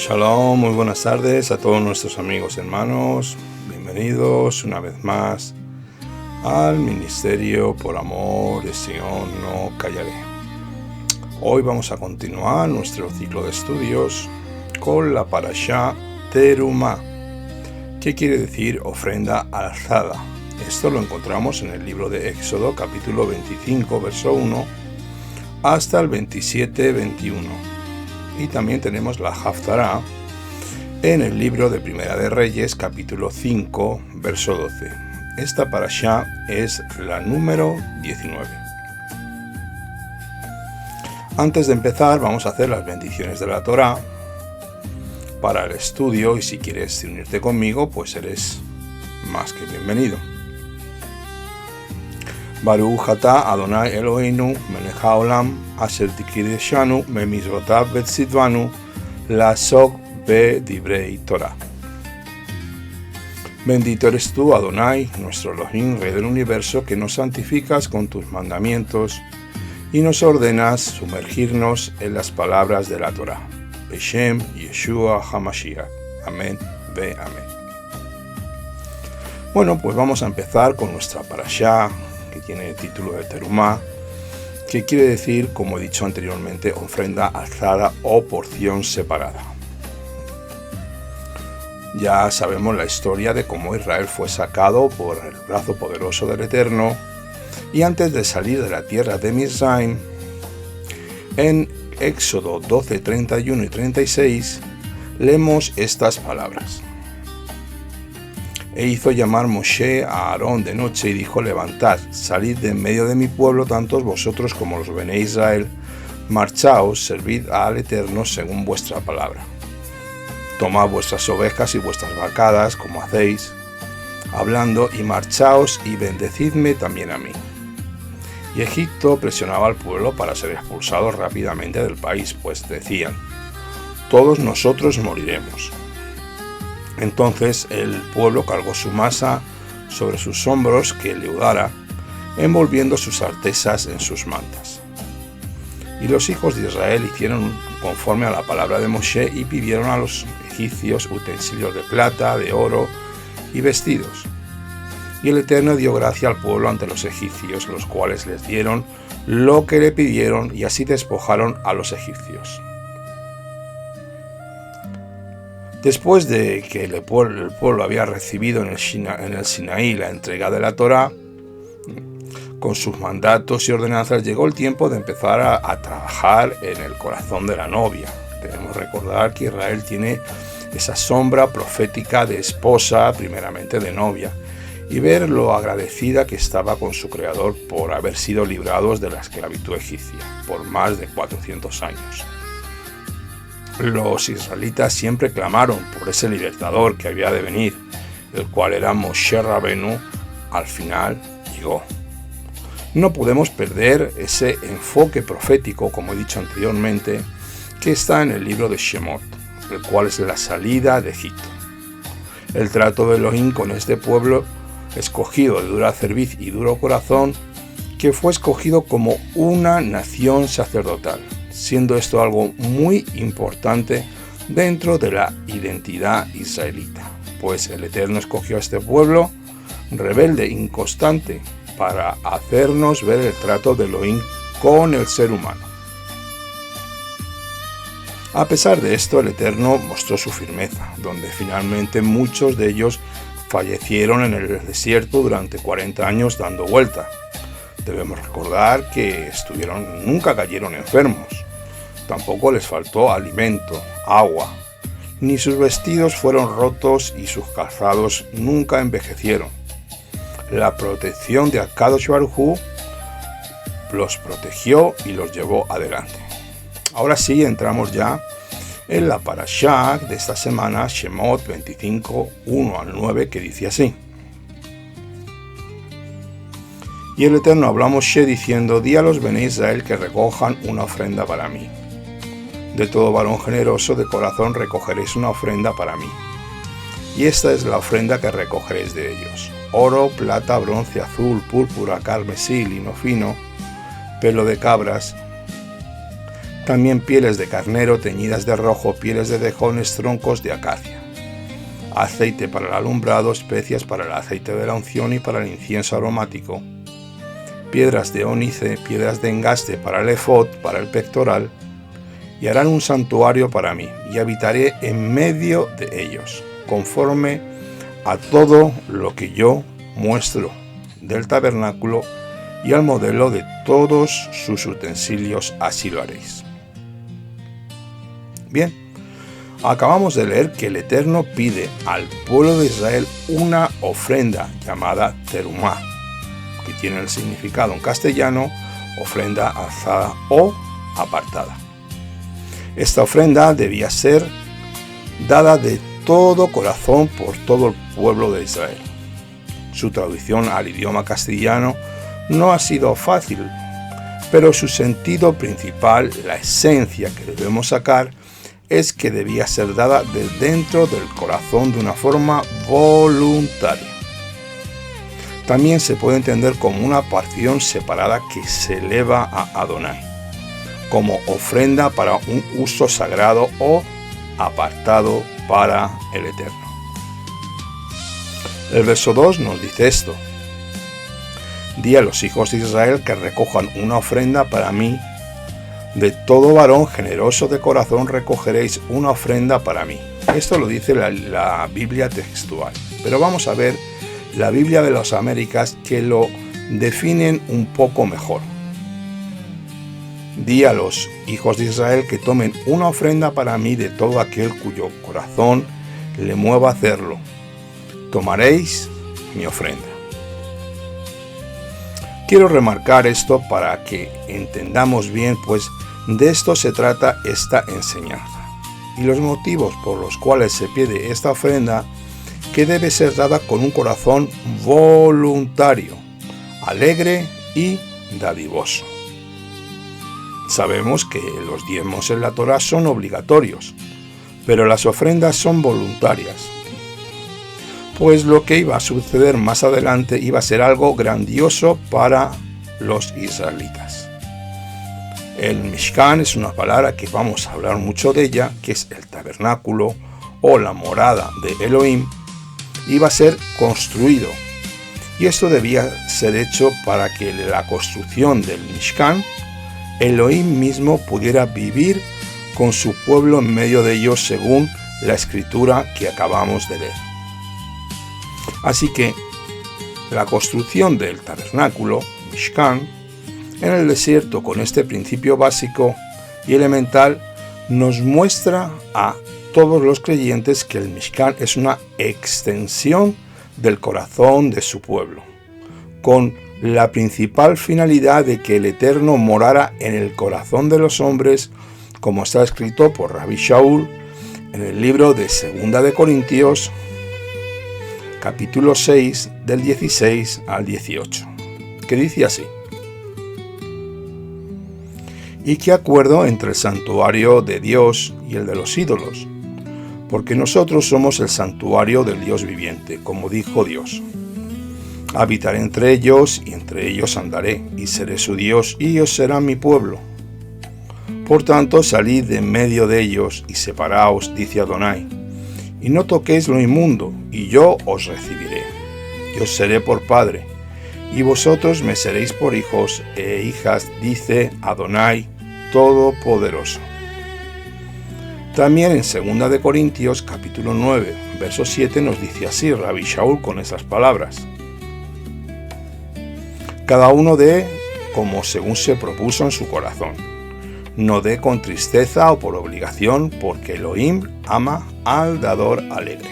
Shalom, muy buenas tardes a todos nuestros amigos y hermanos. Bienvenidos una vez más al Ministerio por Amor de Sion No Callaré. Hoy vamos a continuar nuestro ciclo de estudios con la Parashá Terumá, que quiere decir ofrenda alzada. Esto lo encontramos en el libro de Éxodo, capítulo 25, verso 1, hasta el 27-21. Y también tenemos la Haftará en el libro de Primera de Reyes, capítulo 5, verso 12. Esta parashá es la número 19. Antes de empezar, vamos a hacer las bendiciones de la Torá para el estudio, y si quieres unirte conmigo, pues eres más que bienvenido. Baruch atah Adonai Eloheinu melech haolam asher tikideshanu memizvotav vetzidvanu la'asok bedivrei Torah. Bendito eres tú, Adonai, nuestro Elohim, Rey del Universo, que nos santificas con tus mandamientos y nos ordenas sumergirnos en las palabras de la Torah. Beshem Yeshua HaMashiach. Amén, ve amén. Bueno, pues vamos a empezar con nuestra parashá, que tiene el título de Terumá, que quiere decir, como he dicho anteriormente, ofrenda alzada o porción separada. Ya sabemos la historia de cómo Israel fue sacado por el brazo poderoso del Eterno, y antes de salir de la tierra de Mizraim, en Éxodo 12, 31 y 36, leemos estas palabras. E hizo llamar Moshe a Aarón de noche y dijo: levantad, salid de en medio de mi pueblo, tantos vosotros como los Bené Israel, marchaos, servid al Eterno según vuestra palabra. Tomad vuestras ovejas y vuestras vacadas, como hacéis, hablando, y marchaos y bendecidme también a mí. Y Egipto presionaba al pueblo para ser expulsados rápidamente del país, pues decían: todos nosotros moriremos. Entonces el pueblo cargó su masa sobre sus hombros que leudara, envolviendo sus artesas en sus mantas. Y los hijos de Israel hicieron conforme a la palabra de Moshe y pidieron a los egipcios utensilios de plata, de oro y vestidos. Y el Eterno dio gracia al pueblo ante los egipcios, los cuales les dieron lo que le pidieron, y así despojaron a los egipcios. Después de que el pueblo había recibido en el Sinaí la entrega de la Torá, con sus mandatos y ordenanzas, llegó el tiempo de empezar a trabajar en el corazón de la novia. Debemos recordar que Israel tiene esa sombra profética de esposa, primeramente de novia, y ver lo agradecida que estaba con su Creador por haber sido librados de la esclavitud egipcia por más de 400 años. Los israelitas siempre clamaron por ese libertador que había de venir, el cual era Moshe Rabenu. Al final llegó. No podemos perder ese enfoque profético, como he dicho anteriormente, que está en el libro de Shemot, el cual es la salida de Egipto. El trato de Elohim con este pueblo escogido de dura cerviz y duro corazón, que fue escogido como una nación sacerdotal, siendo esto algo muy importante dentro de la identidad israelita, pues el Eterno escogió a este pueblo rebelde, inconstante, para hacernos ver el trato de Elohim con el ser humano. A pesar de esto, el Eterno mostró su firmeza, donde finalmente muchos de ellos fallecieron en el desierto durante 40 años dando vuelta. Debemos recordar que nunca cayeron enfermos, tampoco les faltó alimento, agua, ni sus vestidos fueron rotos y sus calzados nunca envejecieron. La protección de Akadosh Baruj Hu los protegió y los llevó adelante. Ahora sí, entramos ya en la parashá de esta semana, Shemot 25, 1 al 9, que dice así. Y el Eterno habló a Moshe diciendo: di a los Bené Israel que recojan una ofrenda para mí. De todo varón generoso de corazón recogeréis una ofrenda para mí. Y esta es la ofrenda que recogeréis de ellos: oro, plata, bronce, azul, púrpura, carmesí, lino fino, pelo de cabras, También pieles de carnero teñidas de rojo, pieles de tejones, troncos de acacia. Aceite para el alumbrado, especias para el aceite de la unción y para el incienso aromático. Piedras de ónice, piedras de engaste para el efod, para el pectoral. Y harán un santuario para mí, y habitaré en medio de ellos, conforme a todo lo que yo muestro del tabernáculo y al modelo de todos sus utensilios, así lo haréis. Bien, acabamos de leer que el Eterno pide al pueblo de Israel una ofrenda llamada terumá, que tiene el significado en castellano ofrenda alzada o apartada. Esta ofrenda debía ser dada de todo corazón por todo el pueblo de Israel. Su traducción al idioma castellano no ha sido fácil, pero su sentido principal, la esencia que debemos sacar, es que debía ser dada de dentro del corazón de una forma voluntaria. También se puede entender como una porción separada que se eleva a Adonai, como ofrenda para un uso sagrado o apartado para el Eterno. El verso 2 nos dice esto: di a los hijos de Israel que recojan una ofrenda para mí. De todo varón generoso de corazón recogeréis una ofrenda para mí. Esto lo dice la Biblia textual. Pero vamos a ver la Biblia de las Américas, que lo definen un poco mejor. Di a los hijos de Israel que tomen una ofrenda para mí de todo aquel cuyo corazón le mueva a hacerlo. Tomaréis mi ofrenda. Quiero remarcar esto para que entendamos bien, pues de esto se trata esta enseñanza. Y los motivos por los cuales se pide esta ofrenda, que debe ser dada con un corazón voluntario, alegre y dadivoso. Sabemos que los diezmos en la Torá son obligatorios, pero las ofrendas son voluntarias. Pues lo que iba a suceder más adelante iba a ser algo grandioso para los israelitas. El Mishkan es una palabra que vamos a hablar mucho de ella, que es el tabernáculo o la morada de Elohim. Iba a ser construido, y esto debía ser hecho para que la construcción del Mishkan, Elohim mismo pudiera vivir con su pueblo en medio de ellos, según la escritura que acabamos de leer. Así que la construcción del tabernáculo, Mishkan, en el desierto, con este principio básico y elemental, nos muestra a todos los creyentes que el Mishkan es una extensión del corazón de su pueblo, con la principal finalidad de que el Eterno morara en el corazón de los hombres, como está escrito por Rabbi Shaul en el libro de 2 de Corintios, capítulo 6, del 16 al 18, que dice así: ¿y qué acuerdo entre el santuario de Dios y el de los ídolos? Porque nosotros somos el santuario del Dios viviente, como dijo Dios. Habitaré entre ellos, y entre ellos andaré, y seré su Dios, y ellos serán mi pueblo. Por tanto, salid de en medio de ellos, y separaos, dice Adonai, y no toquéis lo inmundo, y yo os recibiré. Yo seré por padre, y vosotros me seréis por hijos e hijas, dice Adonai Todopoderoso. También en 2 de Corintios, capítulo 9, verso 7, nos dice así Rabbi Shaul con esas palabras: cada uno dé como según se propuso en su corazón, no dé con tristeza o por obligación, porque Elohim ama al dador alegre.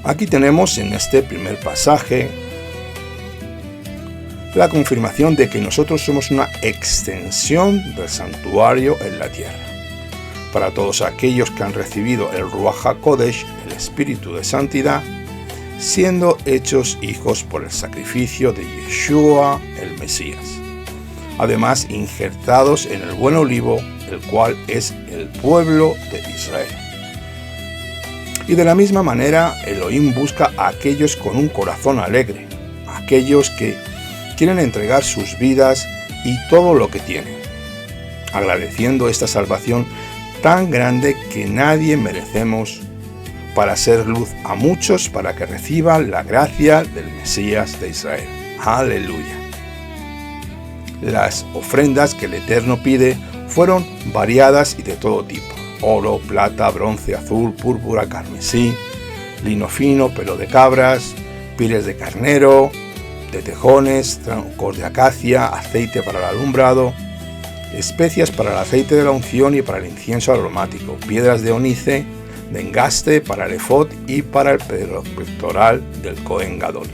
Aquí tenemos en este primer pasaje la confirmación de que nosotros somos una extensión del santuario en la tierra. Para todos aquellos que han recibido el Ruach HaKodesh, el Espíritu de Santidad, siendo hechos hijos por el sacrificio de Yeshua, el Mesías. Además, injertados en el buen olivo, el cual es el pueblo de Israel. Y de la misma manera, Elohim busca a aquellos con un corazón alegre, aquellos que quieren entregar sus vidas y todo lo que tienen, agradeciendo esta salvación tan grande que nadie merecemos, para hacer luz a muchos para que reciban la gracia del Mesías de Israel. Aleluya. Las ofrendas que el Eterno pide fueron variadas y de todo tipo: oro, plata, bronce, azul, púrpura, carmesí, lino fino, pelo de cabras, pieles de carnero, de tejones, troncos de acacia, aceite para el alumbrado, especias para el aceite de la unción y para el incienso aromático, piedras de ónice, de engaste para el efod y para el pectoral del Cohen Gadol.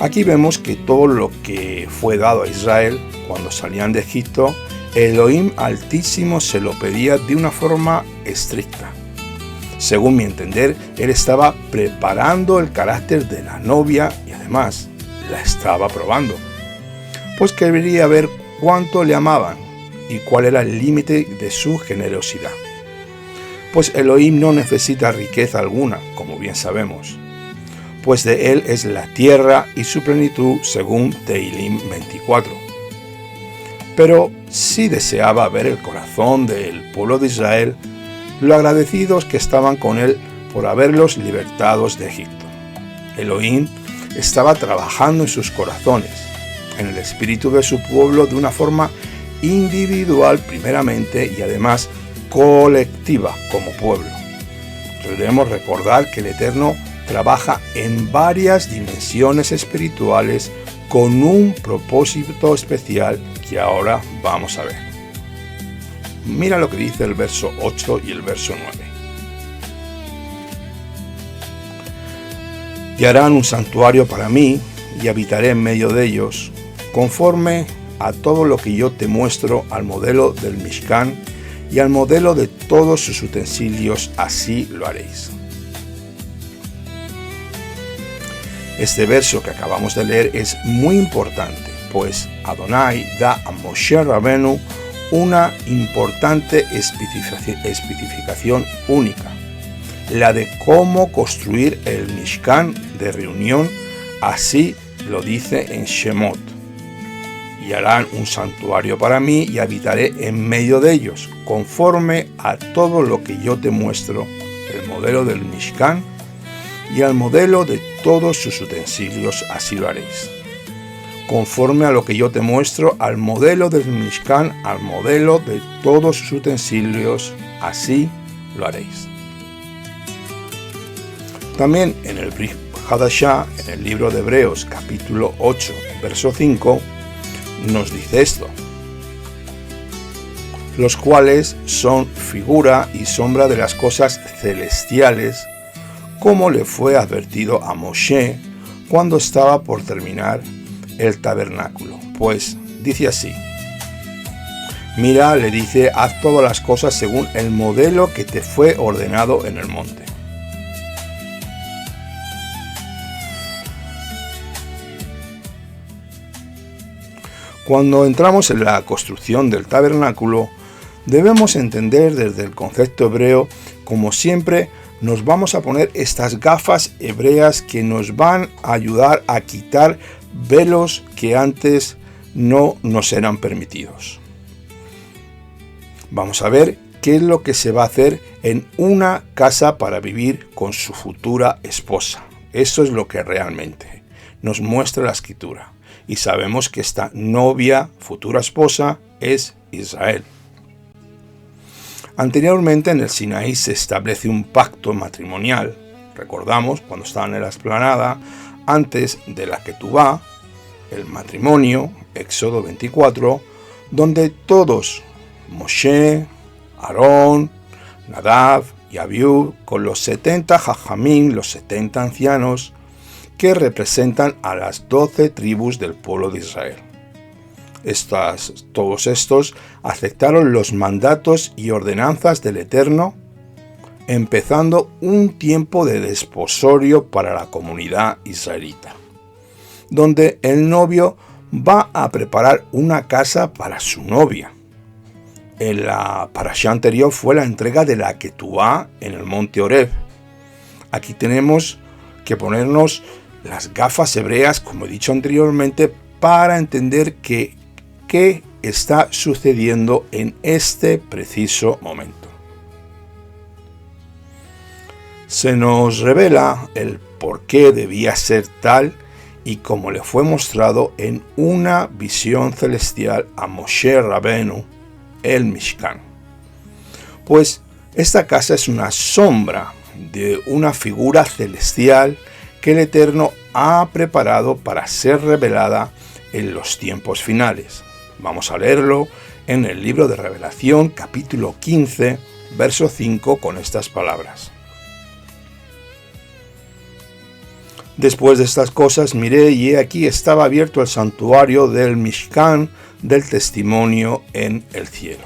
Aquí vemos que todo lo que fue dado a Israel cuando salían de Egipto, Elohim Altísimo se lo pedía de una forma estricta. Según mi entender, él estaba preparando el carácter de la novia y además la estaba probando, pues quería ver cuánto le amaban y cuál era el límite de su generosidad. Pues Elohim no necesita riqueza alguna, como bien sabemos, pues de él es la tierra y su plenitud, según Tehilim 24. Pero sí deseaba ver el corazón del pueblo de Israel, lo agradecidos que estaban con él por haberlos libertados de Egipto. Elohim estaba trabajando en sus corazones, en el espíritu de su pueblo, de una forma individual primeramente y además colectiva como pueblo. Debemos recordar que el Eterno trabaja en varias dimensiones espirituales con un propósito especial que ahora vamos a ver. Mira lo que dice el verso 8 y el verso 9. Y harán un santuario para mí y habitaré en medio de ellos, conforme a todo lo que yo te muestro al modelo del Mishkan y al modelo de todos sus utensilios, así lo haréis. Este verso que acabamos de leer es muy importante, pues Adonai da a Moshe Rabenu una importante especificación única, la de cómo construir el Mishkan de reunión, así lo dice en Shemot. Y harán un santuario para mí y habitaré en medio de ellos, conforme a todo lo que yo te muestro, el modelo del Mishkan y al modelo de todos sus utensilios, así lo haréis. Conforme a lo que yo te muestro, al modelo del Mishkan, al modelo de todos sus utensilios, así lo haréis. También en el Brit Hadashah, en el libro de Hebreos, capítulo 8, verso 5, nos dice esto: los cuales son figura y sombra de las cosas celestiales, como le fue advertido a Moshe cuando estaba por terminar el tabernáculo. Pues dice así: mira, le dice, haz todas las cosas según el modelo que te fue ordenado en el monte. Cuando entramos en la construcción del tabernáculo, debemos entender desde el concepto hebreo, como siempre, nos vamos a poner estas gafas hebreas que nos van a ayudar a quitar velos que antes no nos eran permitidos. Vamos a ver qué es lo que se va a hacer en una casa para vivir con su futura esposa. Eso es lo que realmente nos muestra la Escritura. Y sabemos que esta novia, futura esposa, es Israel. Anteriormente en el Sinaí se establece un pacto matrimonial. Recordamos cuando estaban en la explanada, antes de la Ketubá, el matrimonio, Éxodo 24, donde todos, Moshe, Aarón, Nadab y Abiú, con los 70 jajamín, los 70 ancianos, que representan a las 12 tribus del pueblo de Israel. Todos estos aceptaron los mandatos y ordenanzas del Eterno, empezando un tiempo de desposorio para la comunidad israelita, donde el novio va a preparar una casa para su novia. En la parashá anterior fue la entrega de la Ketubá en el monte Horeb. Aquí tenemos que ponernos las gafas hebreas, como he dicho anteriormente, para entender qué está sucediendo en este preciso momento. Se nos revela el por qué debía ser tal y como le fue mostrado en una visión celestial a Moshe Rabenu, el Mishkan. Pues esta casa es una sombra de una figura celestial que el Eterno ha preparado para ser revelada en los tiempos finales. Vamos a leerlo en el libro de Revelación, capítulo 15, verso 5, con estas palabras. Después de estas cosas miré y he aquí estaba abierto el santuario del Mishkan del testimonio en el cielo.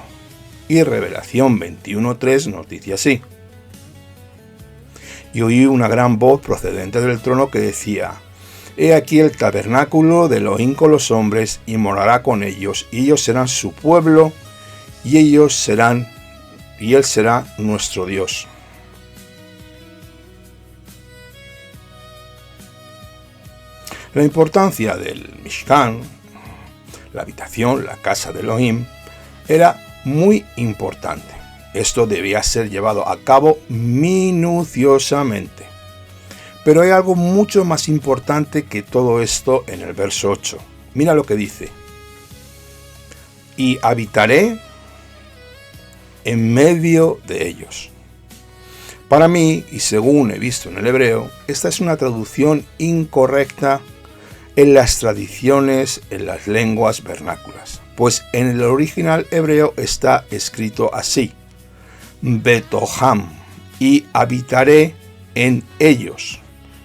Y Revelación 21.3 nos dice así. Y oí una gran voz procedente del trono que decía: He aquí el tabernáculo de Elohim con los hombres, y morará con ellos, y ellos serán su pueblo, y él será nuestro Dios. La importancia del Mishkan, la habitación, la casa de Elohim, era muy importante. Esto debía ser llevado a cabo minuciosamente. Pero hay algo mucho más importante que todo esto en el verso 8. Mira lo que dice. Y habitaré en medio de ellos. Para mí, y según he visto en el hebreo, esta es una traducción incorrecta en las tradiciones, en las lenguas vernáculas. Pues en el original hebreo está escrito así: Betoham, y habitaré en ellos,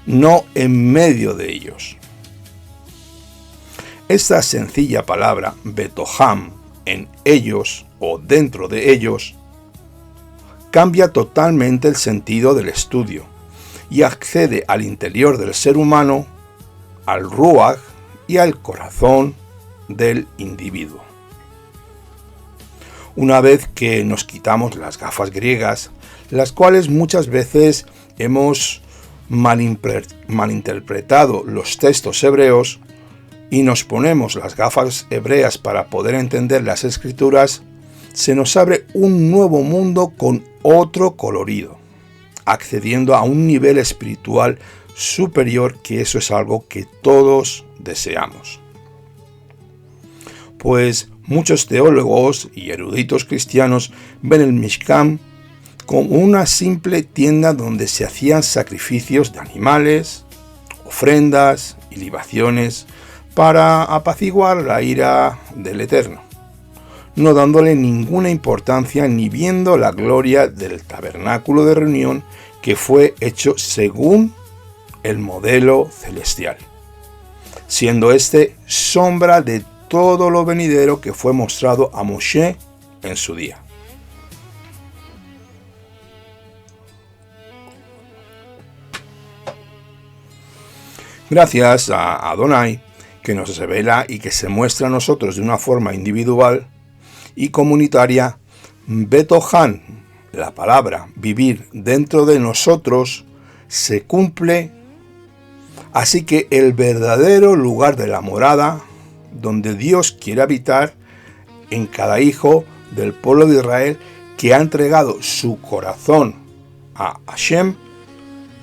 no en medio de ellos. Esta sencilla palabra, Betoham, en ellos o dentro de ellos, cambia totalmente el sentido del estudio y accede al interior del ser humano, al Ruach y al corazón del individuo. Una vez que nos quitamos las gafas griegas, las cuales muchas veces hemos malinterpretado los textos hebreos, y nos ponemos las gafas hebreas para poder entender las escrituras, se nos abre un nuevo mundo con otro colorido, accediendo a un nivel espiritual superior, que eso es algo que todos deseamos. Pues muchos teólogos y eruditos cristianos ven el Mishkan como una simple tienda donde se hacían sacrificios de animales, ofrendas y libaciones para apaciguar la ira del Eterno, no dándole ninguna importancia ni viendo la gloria del tabernáculo de reunión que fue hecho según el modelo celestial, siendo este sombra de todo lo venidero que fue mostrado a Moshe en su día. Gracias a Adonai, que nos revela y que se muestra a nosotros de una forma individual y comunitaria, Betohan, la palabra vivir dentro de nosotros, se cumple. Así que el verdadero lugar de la morada, donde Dios quiere habitar en cada hijo del pueblo de Israel que ha entregado su corazón a Hashem,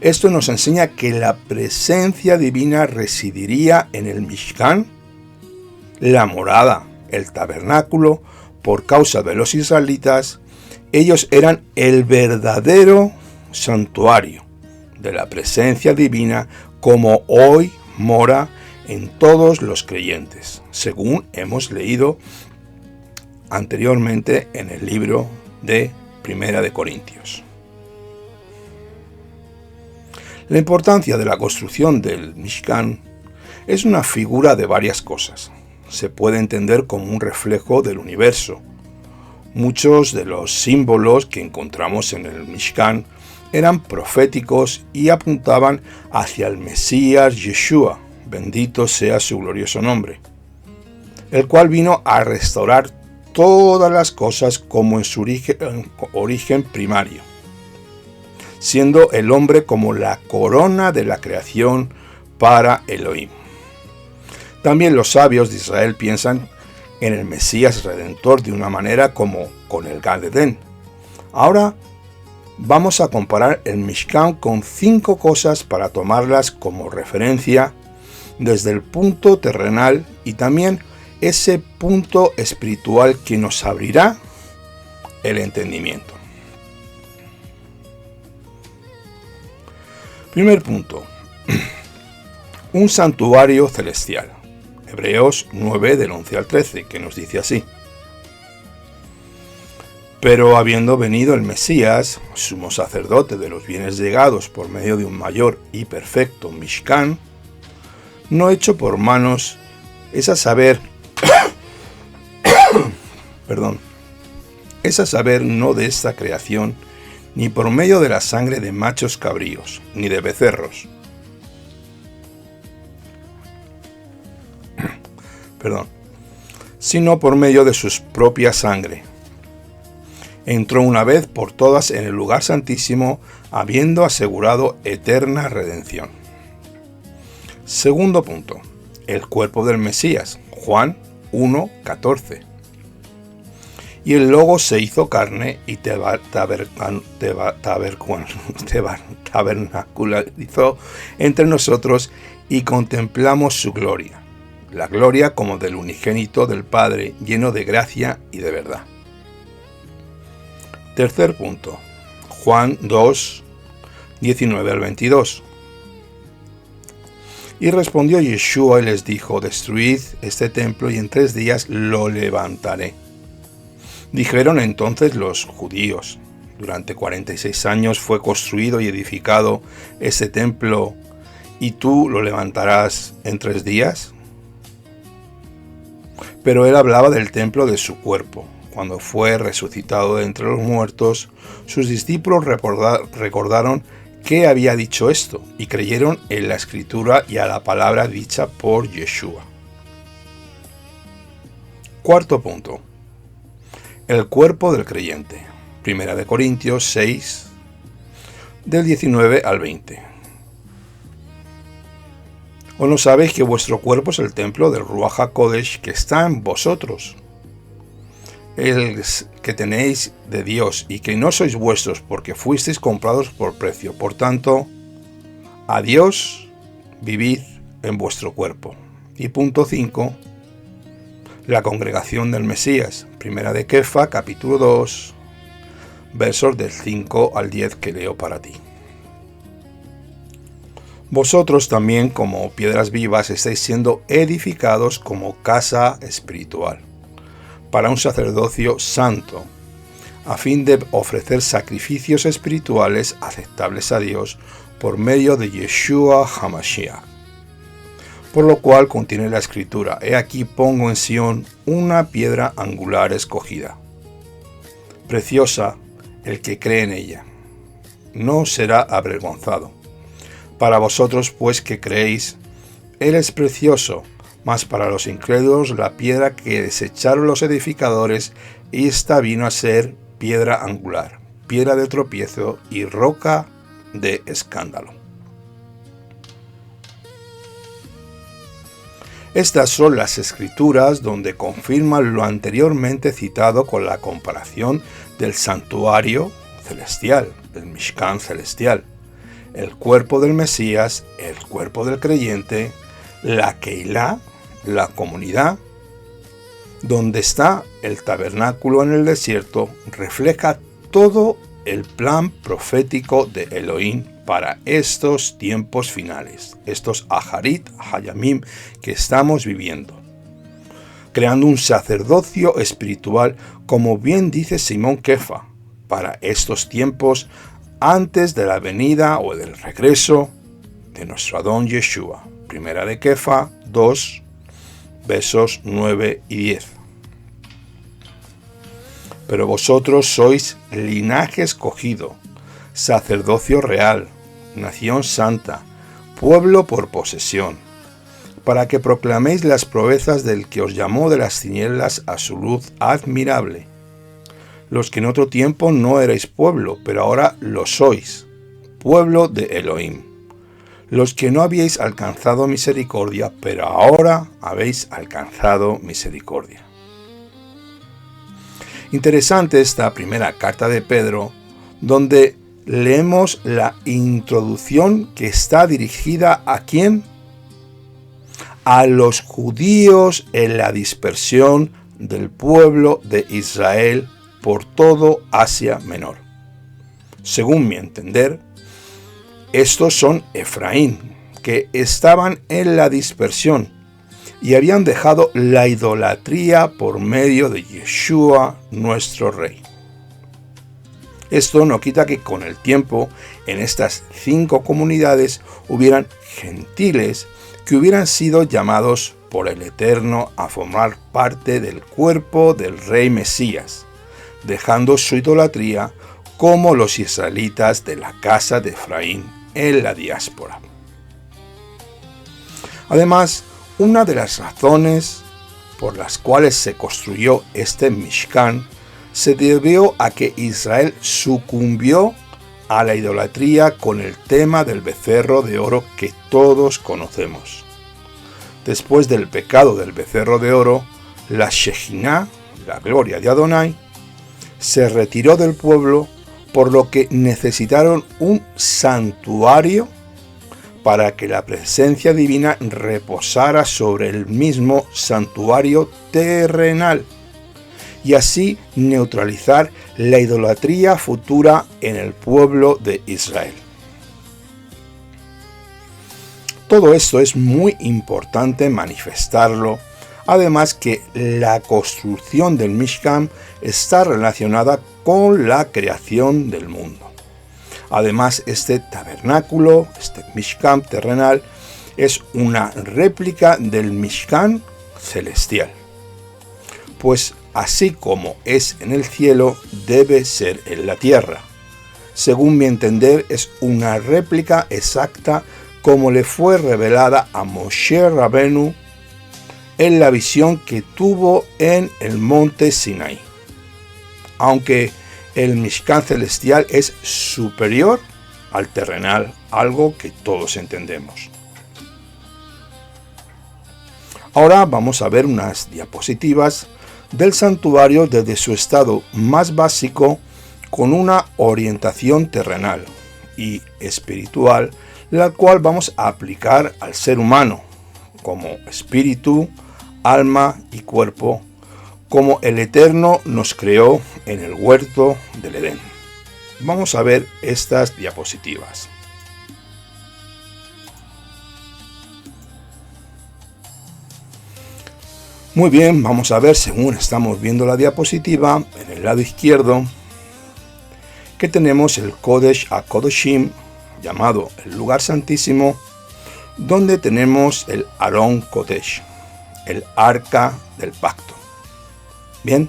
esto nos enseña que la presencia divina residiría en el Mishkan, la morada, el tabernáculo. Por causa de los israelitas, ellos eran el verdadero santuario de la presencia divina, como hoy mora en todos los creyentes, según hemos leído anteriormente en el libro de Primera de Corintios. La importancia de la construcción del Mishkan es una figura de varias cosas. Se puede entender como un reflejo del universo. Muchos de los símbolos que encontramos en el Mishkan eran proféticos y apuntaban hacia el Mesías Yeshua, bendito sea su glorioso nombre, el cual vino a restaurar todas las cosas como en su origen primario, siendo el hombre como la corona de la creación para Elohim. También los sabios de Israel piensan en el Mesías Redentor de una manera como con el Gan Edén. Ahora vamos a comparar el Mishkan con 5 cosas para tomarlas como referencia desde el punto terrenal y también ese punto espiritual que nos abrirá el entendimiento. Primer punto. Un santuario celestial. Hebreos 9 del 11 al 13, que nos dice así. Pero habiendo venido el Mesías, sumo sacerdote de los bienes llegados por medio de un mayor y perfecto Mishkan, no hecho por manos, es a saber, es a saber no de esta creación, ni por medio de la sangre de machos cabríos, ni de becerros, sino por medio de su propia sangre. Entró una vez por todas en el lugar santísimo, habiendo asegurado eterna redención. Segundo punto, el cuerpo del Mesías, Juan 1:14. Y el Logos se hizo carne y tabernacularizó entre nosotros y contemplamos su gloria. La gloria como del unigénito del Padre, lleno de gracia y de verdad. Tercer punto, Juan 2, 19 al 22. Y respondió Yeshua y les dijo, destruid este templo y en 3 días lo levantaré. Dijeron entonces los judíos, durante 46 años fue construido y edificado este templo, ¿y tú lo levantarás en 3 días? Pero él hablaba del templo de su cuerpo. Cuando fue resucitado de entre los muertos, sus discípulos recordaron que había dicho esto y creyeron en la escritura y a la palabra dicha por Yeshua. Cuarto punto. El cuerpo del creyente. 1 Corintios 6, del 19 al 20. ¿O no sabéis que vuestro cuerpo es el templo del Ruach HaKodesh que está en vosotros? El que tenéis de Dios y que no sois vuestros porque fuisteis comprados por precio. Por tanto, a Dios vivid en vuestro cuerpo. Y punto 5. La congregación del Mesías. 1 de Kefa, capítulo 2, versos del 5 al 10 que leo para ti. Vosotros también, como piedras vivas, estáis siendo edificados como casa espiritual, para un sacerdocio santo, a fin de ofrecer sacrificios espirituales aceptables a Dios por medio de Yeshua HaMashiach. Por lo cual contiene la escritura, he aquí pongo en Sión una piedra angular escogida, preciosa el que cree en ella, no será avergonzado. Para vosotros pues que creéis, él es precioso, mas para los incrédulos la piedra que desecharon los edificadores, esta vino a ser piedra angular, piedra de tropiezo y roca de escándalo. Estas son las escrituras donde confirman lo anteriormente citado con la comparación del santuario celestial, del Mishkan celestial, el cuerpo del Mesías, el cuerpo del creyente, la Keilah, la comunidad, donde está el tabernáculo en el desierto, refleja todo el plan profético de Elohim para estos tiempos finales, estos Aharit Hayamim que estamos viviendo, creando un sacerdocio espiritual, como bien dice Simón Kefa, para estos tiempos antes de la venida o del regreso de nuestro Adón Yeshua. 1 de Kefa 2, versos 9 y 10. Pero vosotros sois linaje escogido, sacerdocio real, nación santa, pueblo por posesión, para que proclaméis las proezas del que os llamó de las tinieblas a su luz admirable. Los que en otro tiempo no erais pueblo, pero ahora lo sois, pueblo de Elohim. los que no habíais alcanzado misericordia, pero ahora habéis alcanzado misericordia. Interesante esta primera carta de Pedro, donde leemos la introducción que está dirigida ¿a quién? A los judíos en la dispersión del pueblo de Israel por todo Asia Menor. Según mi entender, estos son Efraín, que estaban en la dispersión y habían dejado la idolatría por medio de Yeshua, nuestro Rey. Esto no quita que con el tiempo en estas 5 comunidades hubieran gentiles que hubieran sido llamados por el Eterno a formar parte del cuerpo del Rey Mesías, dejando su idolatría como los israelitas de la casa de Efraín en la diáspora. Además, una de las razones por las cuales se construyó este Mishkan se debió a que Israel sucumbió a la idolatría con el tema del becerro de oro que todos conocemos. Después del pecado del becerro de oro, la Shejinah, la gloria de Adonai, se retiró del pueblo, por lo que necesitaron un santuario para que la presencia divina reposara sobre el mismo santuario terrenal y así neutralizar la idolatría futura en el pueblo de Israel. Todo esto es muy importante manifestarlo, además que la construcción del Mishkan está relacionada con la creación del mundo. Además, este tabernáculo, este Mishkan terrenal, es una réplica del Mishkan celestial. Pues así como es en el cielo, debe ser en la tierra. Según mi entender, es una réplica exacta como le fue revelada a Moshe Rabenu en la visión que tuvo en el monte Sinaí. Aunque el Mishkan celestial es superior al terrenal, algo que todos entendemos. Ahora vamos a ver unas diapositivas del santuario desde su estado más básico, con una orientación terrenal y espiritual, la cual vamos a aplicar al ser humano como espíritu, alma y cuerpo, como el Eterno nos creó en el huerto del Edén. Vamos a ver estas diapositivas. Muy bien, vamos a ver, según estamos viendo la diapositiva, en el lado izquierdo, que tenemos el Kodesh HaKodeshim, llamado el lugar santísimo, donde tenemos el Arón Kodesh, el arca del pacto. Bien,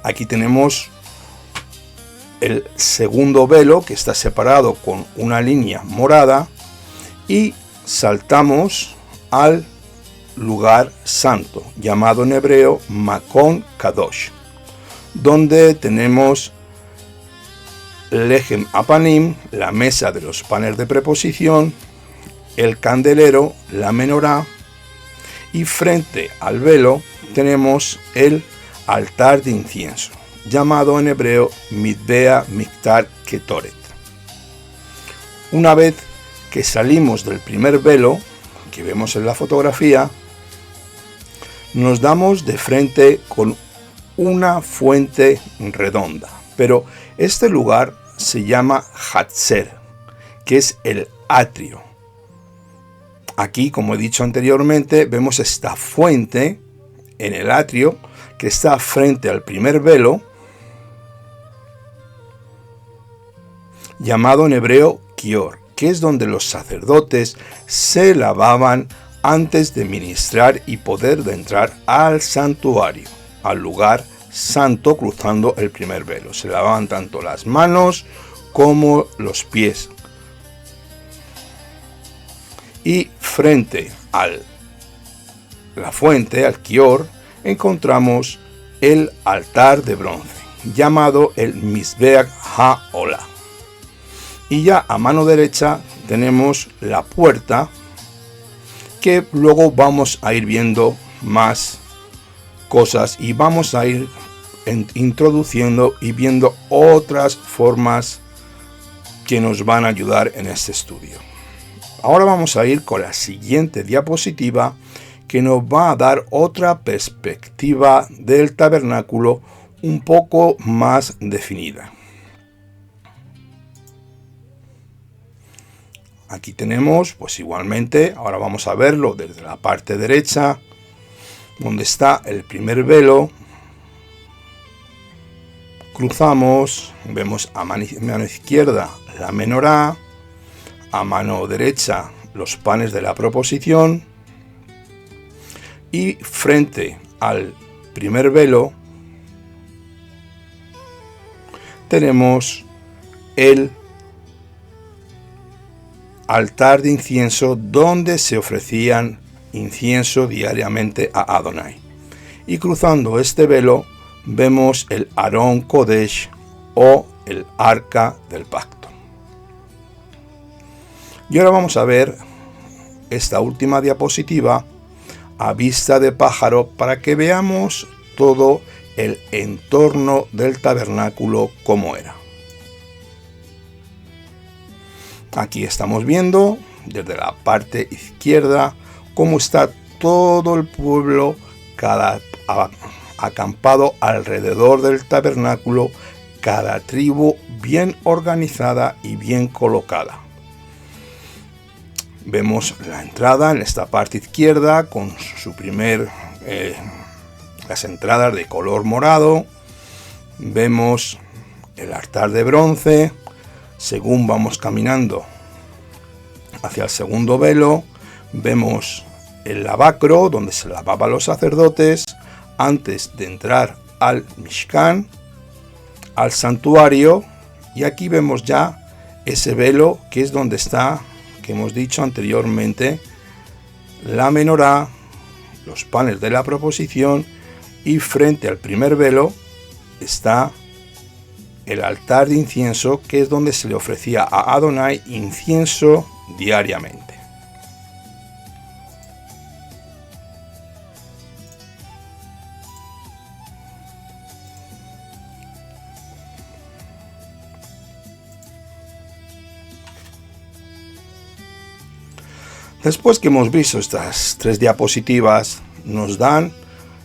aquí tenemos el segundo velo que está separado con una línea morada y saltamos al lugar santo, llamado en hebreo Makon Kadosh, donde tenemos Lechem Apanim, la mesa de los panes de preposición, el candelero, la menorá, y frente al velo tenemos el altar de incienso, llamado en hebreo Midbea Miktar Ketoret. Una vez que salimos del primer velo que vemos en la fotografía, nos damos de frente con una fuente redonda, pero este lugar se llama Hatzer, que es el atrio. Aquí, como he dicho anteriormente, vemos esta fuente en el atrio que está frente al primer velo, llamado en hebreo Kior, que es donde los sacerdotes se lavaban antes de ministrar y poder entrar al santuario, al lugar santo, cruzando el primer velo. Se lavaban tanto las manos como los pies. Y frente a la fuente, al Kior, encontramos el altar de bronce, llamado el Mizbeach HaOlah, Y ya a mano derecha tenemos la puerta, que luego vamos a ir viendo más cosas y vamos a ir introduciendo y viendo otras formas que nos van a ayudar en este estudio. Ahora vamos a ir con la siguiente diapositiva, que nos va a dar otra perspectiva del tabernáculo un poco más definida. Aquí tenemos, pues igualmente, ahora vamos a verlo desde la parte derecha, donde está el primer velo. Cruzamos, vemos a mano izquierda la menorá, a mano derecha los panes de la proposición, y frente al primer velo tenemos el altar de incienso donde se ofrecían incienso diariamente a Adonai. Y cruzando este velo vemos el Arón Kodesh o el Arca del Pacto. Y ahora vamos a ver esta última diapositiva a vista de pájaro para que veamos todo el entorno del tabernáculo como era. Aquí estamos viendo desde la parte izquierda cómo está todo el pueblo acampado alrededor del tabernáculo, cada tribu bien organizada y bien colocada. Vemos la entrada en esta parte izquierda con las entradas de color morado. Vemos el altar de bronce. Según vamos caminando hacia el segundo velo, vemos el lavacro donde se lavaban los sacerdotes antes de entrar al Mishkan, al santuario, y aquí vemos ya ese velo que es donde está, que hemos dicho anteriormente, la menorá, los panes de la proposición, y frente al primer velo está el altar de incienso, que es donde se le ofrecía a Adonai incienso diariamente. Después que hemos visto estas tres diapositivas, nos dan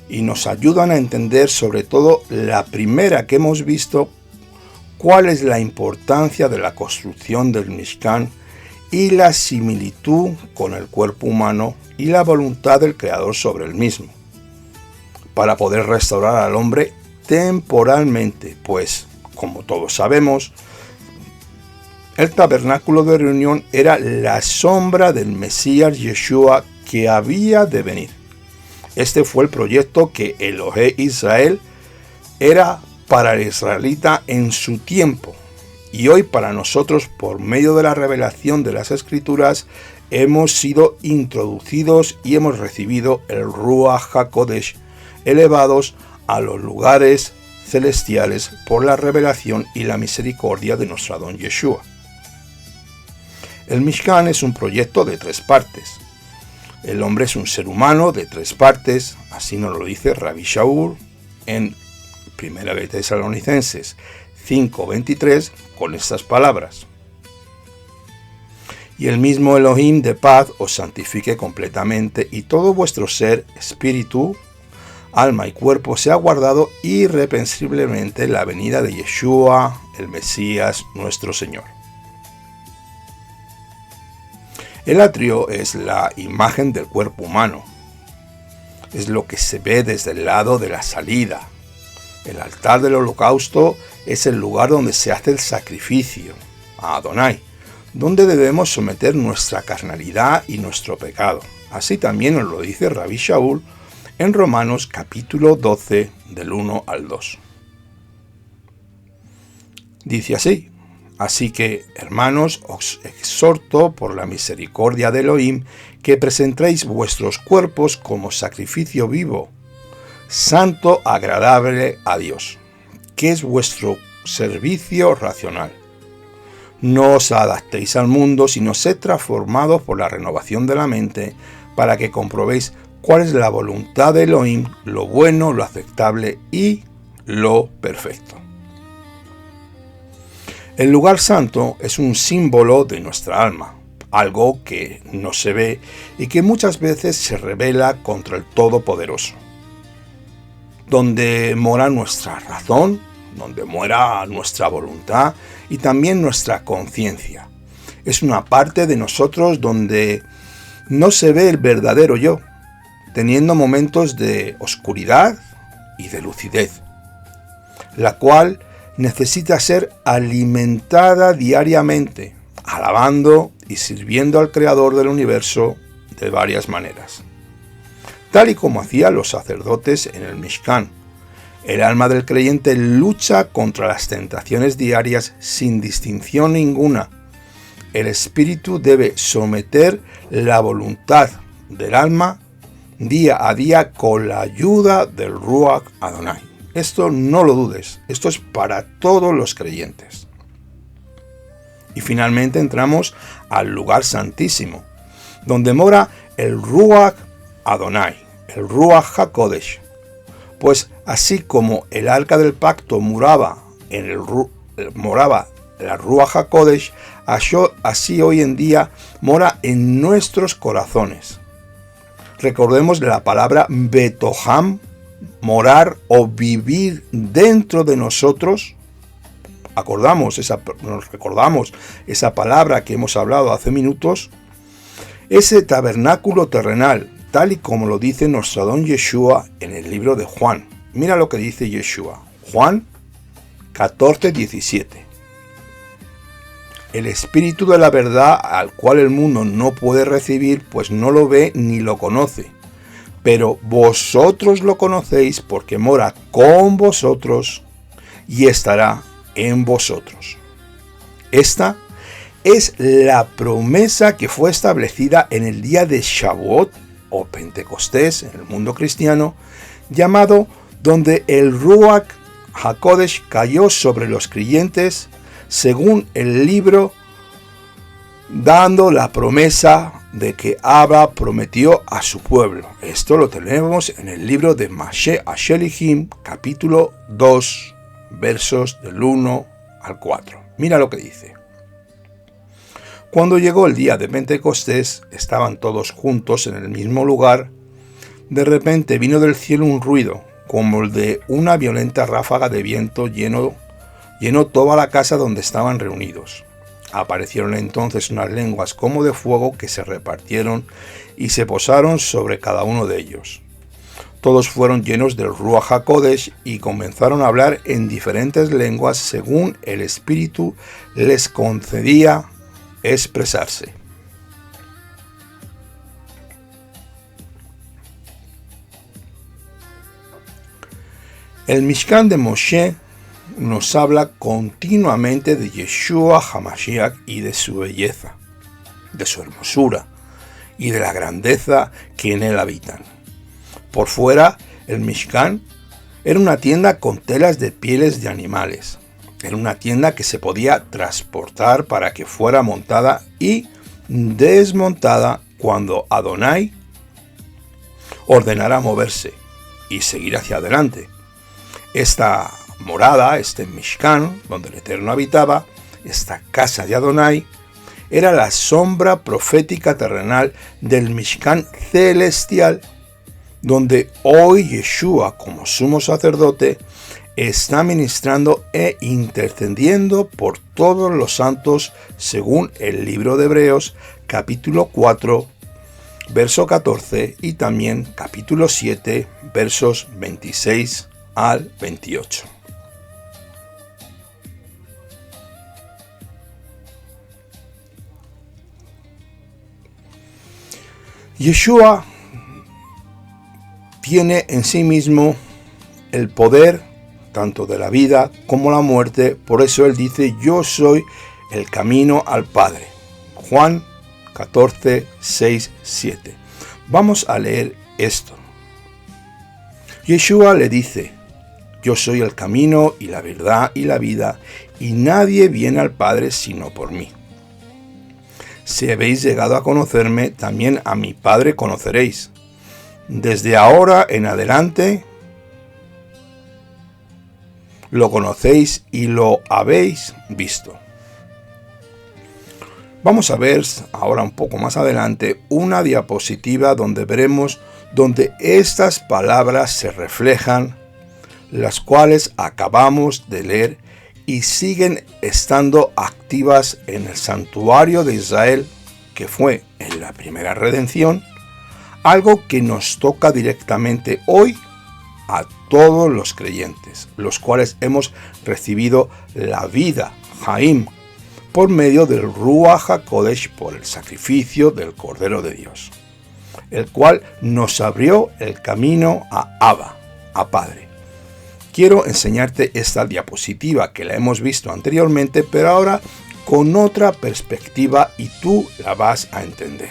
y nos ayudan a entender, sobre todo la primera que hemos visto, cuál es la importancia de la construcción del Mishkan y la similitud con el cuerpo humano y la voluntad del Creador sobre el mismo, para poder restaurar al hombre temporalmente, pues, como todos sabemos, el tabernáculo de reunión era la sombra del Mesías Yeshua que había de venir. Este fue el proyecto que Elohé Israel era para el israelita en su tiempo, y hoy para nosotros, por medio de la revelación de las Escrituras, hemos sido introducidos y hemos recibido el Ruach HaKodesh, elevados a los lugares celestiales por la revelación y la misericordia de nuestro Adón Yeshua. El Mishkan es un proyecto de tres partes. El hombre es un ser humano de tres partes, así nos lo dice Rabbi Shaul en 1 de Tesalonicenses 5:23 con estas palabras: y el mismo Elohim de paz os santifique completamente, y todo vuestro ser, espíritu, alma y cuerpo sea guardado irreprensiblemente en la venida de Yeshua, el Mesías, nuestro Señor. El atrio es la imagen del cuerpo humano. Es lo que se ve desde el lado de la salida. El altar del holocausto es el lugar donde se hace el sacrificio a Adonai, donde debemos someter nuestra carnalidad y nuestro pecado. Así también nos lo dice Rabbi Shaul en Romanos capítulo 12, del 1 al 2. Dice así: así que, hermanos, os exhorto por la misericordia de Elohim que presentéis vuestros cuerpos como sacrificio vivo, santo, agradable a Dios, que es vuestro servicio racional. No os adaptéis al mundo, sino sed transformados por la renovación de la mente, para que comprobéis cuál es la voluntad de Elohim, lo bueno, lo aceptable y lo perfecto. El lugar santo es un símbolo de nuestra alma, algo que no se ve y que muchas veces se revela contra el Todopoderoso, donde mora nuestra razón, donde mora nuestra voluntad y también nuestra conciencia. Es una parte de nosotros donde no se ve el verdadero yo, teniendo momentos de oscuridad y de lucidez, la cual necesita ser alimentada diariamente, alabando y sirviendo al Creador del universo de varias maneras. Tal y como hacían los sacerdotes en el Mishkan, el alma del creyente lucha contra las tentaciones diarias sin distinción ninguna. El espíritu debe someter la voluntad del alma día a día con la ayuda del Ruach Adonai. Esto no lo dudes, esto es para todos los creyentes. Y finalmente entramos al lugar santísimo, donde mora el Ruach Adonai, el Ruach HaKodesh. Pues así como el arca del pacto moraba la Ruach HaKodesh, así hoy en día mora en nuestros corazones. Recordemos la palabra Betoham, morar o vivir dentro de nosotros. Nos recordamos esa palabra que hemos hablado hace minutos. Ese tabernáculo terrenal, tal y como lo dice nuestro Adón Yeshua en el libro de Juan. Mira lo que dice Yeshua. Juan 14:17. El espíritu de la verdad, al cual el mundo no puede recibir, pues no lo ve ni lo conoce. Pero vosotros lo conocéis porque mora con vosotros y estará en vosotros. Esta es la promesa que fue establecida en el día de Shavuot o Pentecostés en el mundo cristiano, llamado donde el Ruach HaKodesh cayó sobre los creyentes según el libro, dando la promesa de que Abba prometió a su pueblo. Esto lo tenemos en el libro de Mashe Ashelihim, capítulo 2, versos del 1 al 4. Mira lo que dice. Cuando llegó el día de Pentecostés, estaban todos juntos en el mismo lugar. De repente vino del cielo un ruido, como el de una violenta ráfaga de viento llenó toda la casa donde estaban reunidos. Aparecieron entonces unas lenguas como de fuego que se repartieron y se posaron sobre cada uno de ellos. Todos fueron llenos del Ruach HaKodesh y comenzaron a hablar en diferentes lenguas según el Espíritu les concedía expresarse. El Mishkan de Moshe nos habla continuamente de Yeshua HaMashiach y de su belleza, de su hermosura y de la grandeza que en él habitan. Por fuera, el Mishkan era una tienda con telas de pieles de animales. Era una tienda que se podía transportar para que fuera montada y desmontada cuando Adonai ordenara moverse y seguir hacia adelante. Esta morada, este Mishkan, donde el Eterno habitaba, esta casa de Adonai, era la sombra profética terrenal del Mishkan celestial, donde hoy Yeshua, como sumo sacerdote, está ministrando e intercediendo por todos los santos, según el libro de Hebreos, capítulo 4, verso 14, y también capítulo 7, versos 26 al 28. Yeshua tiene en sí mismo el poder tanto de la vida como la muerte, por eso él dice: yo soy el camino al Padre. Juan 14, 6, 7. Vamos a leer esto. Yeshua le dice: Yo soy el camino y la verdad y la vida, y nadie viene al Padre sino por mí. Si habéis llegado a conocerme, también a mi Padre conoceréis. Desde ahora en adelante lo conocéis y lo habéis visto. Vamos a ver ahora un poco más adelante una diapositiva donde veremos donde estas palabras se reflejan, las cuales acabamos de leer y siguen estando activas en el santuario de Israel, que fue en la primera redención, algo que nos toca directamente hoy a todos los creyentes, los cuales hemos recibido la vida, Jaim, por medio del Ruach HaKodesh, por el sacrificio del Cordero de Dios, el cual nos abrió el camino a Abba, a Padre. Quiero enseñarte esta diapositiva que la hemos visto anteriormente, pero ahora con otra perspectiva y tú la vas a entender.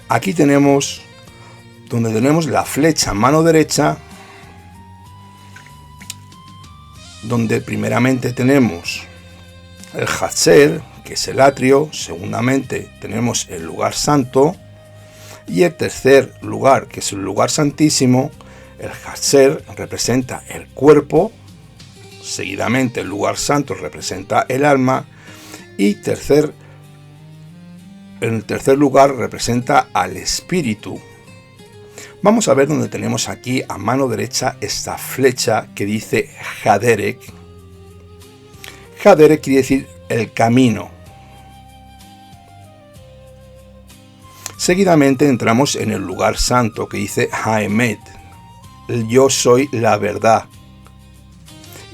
Aquí tenemos, donde tenemos la flecha mano derecha, donde primeramente tenemos el Hatzer, que es el atrio, segundamente tenemos el lugar santo, y el tercer lugar, que es el lugar santísimo. El Hatzer representa el cuerpo, seguidamente el lugar santo representa el alma, y en el tercer lugar representa al espíritu. Vamos a ver donde tenemos aquí a mano derecha esta flecha que dice Haderek. Haderek quiere decir el camino. Seguidamente entramos en el lugar santo que dice Haemet, el yo soy la verdad.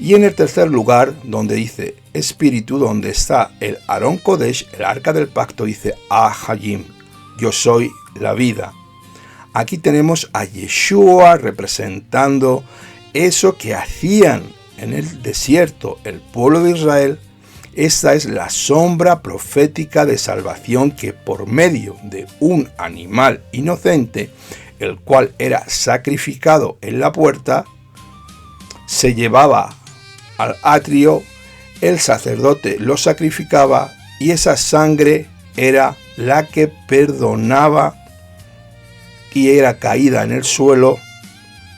Y en el tercer lugar, donde dice espíritu, donde está el Aron Kodesh, el arca del pacto, dice Ahayim, yo soy la vida. Aquí tenemos a Yeshua representando eso que hacían en el desierto el pueblo de Israel. Esta es la sombra profética de salvación que por medio de un animal inocente, el cual era sacrificado en la puerta, se llevaba al atrio, el sacerdote lo sacrificaba y esa sangre era la que perdonaba y era caída en el suelo,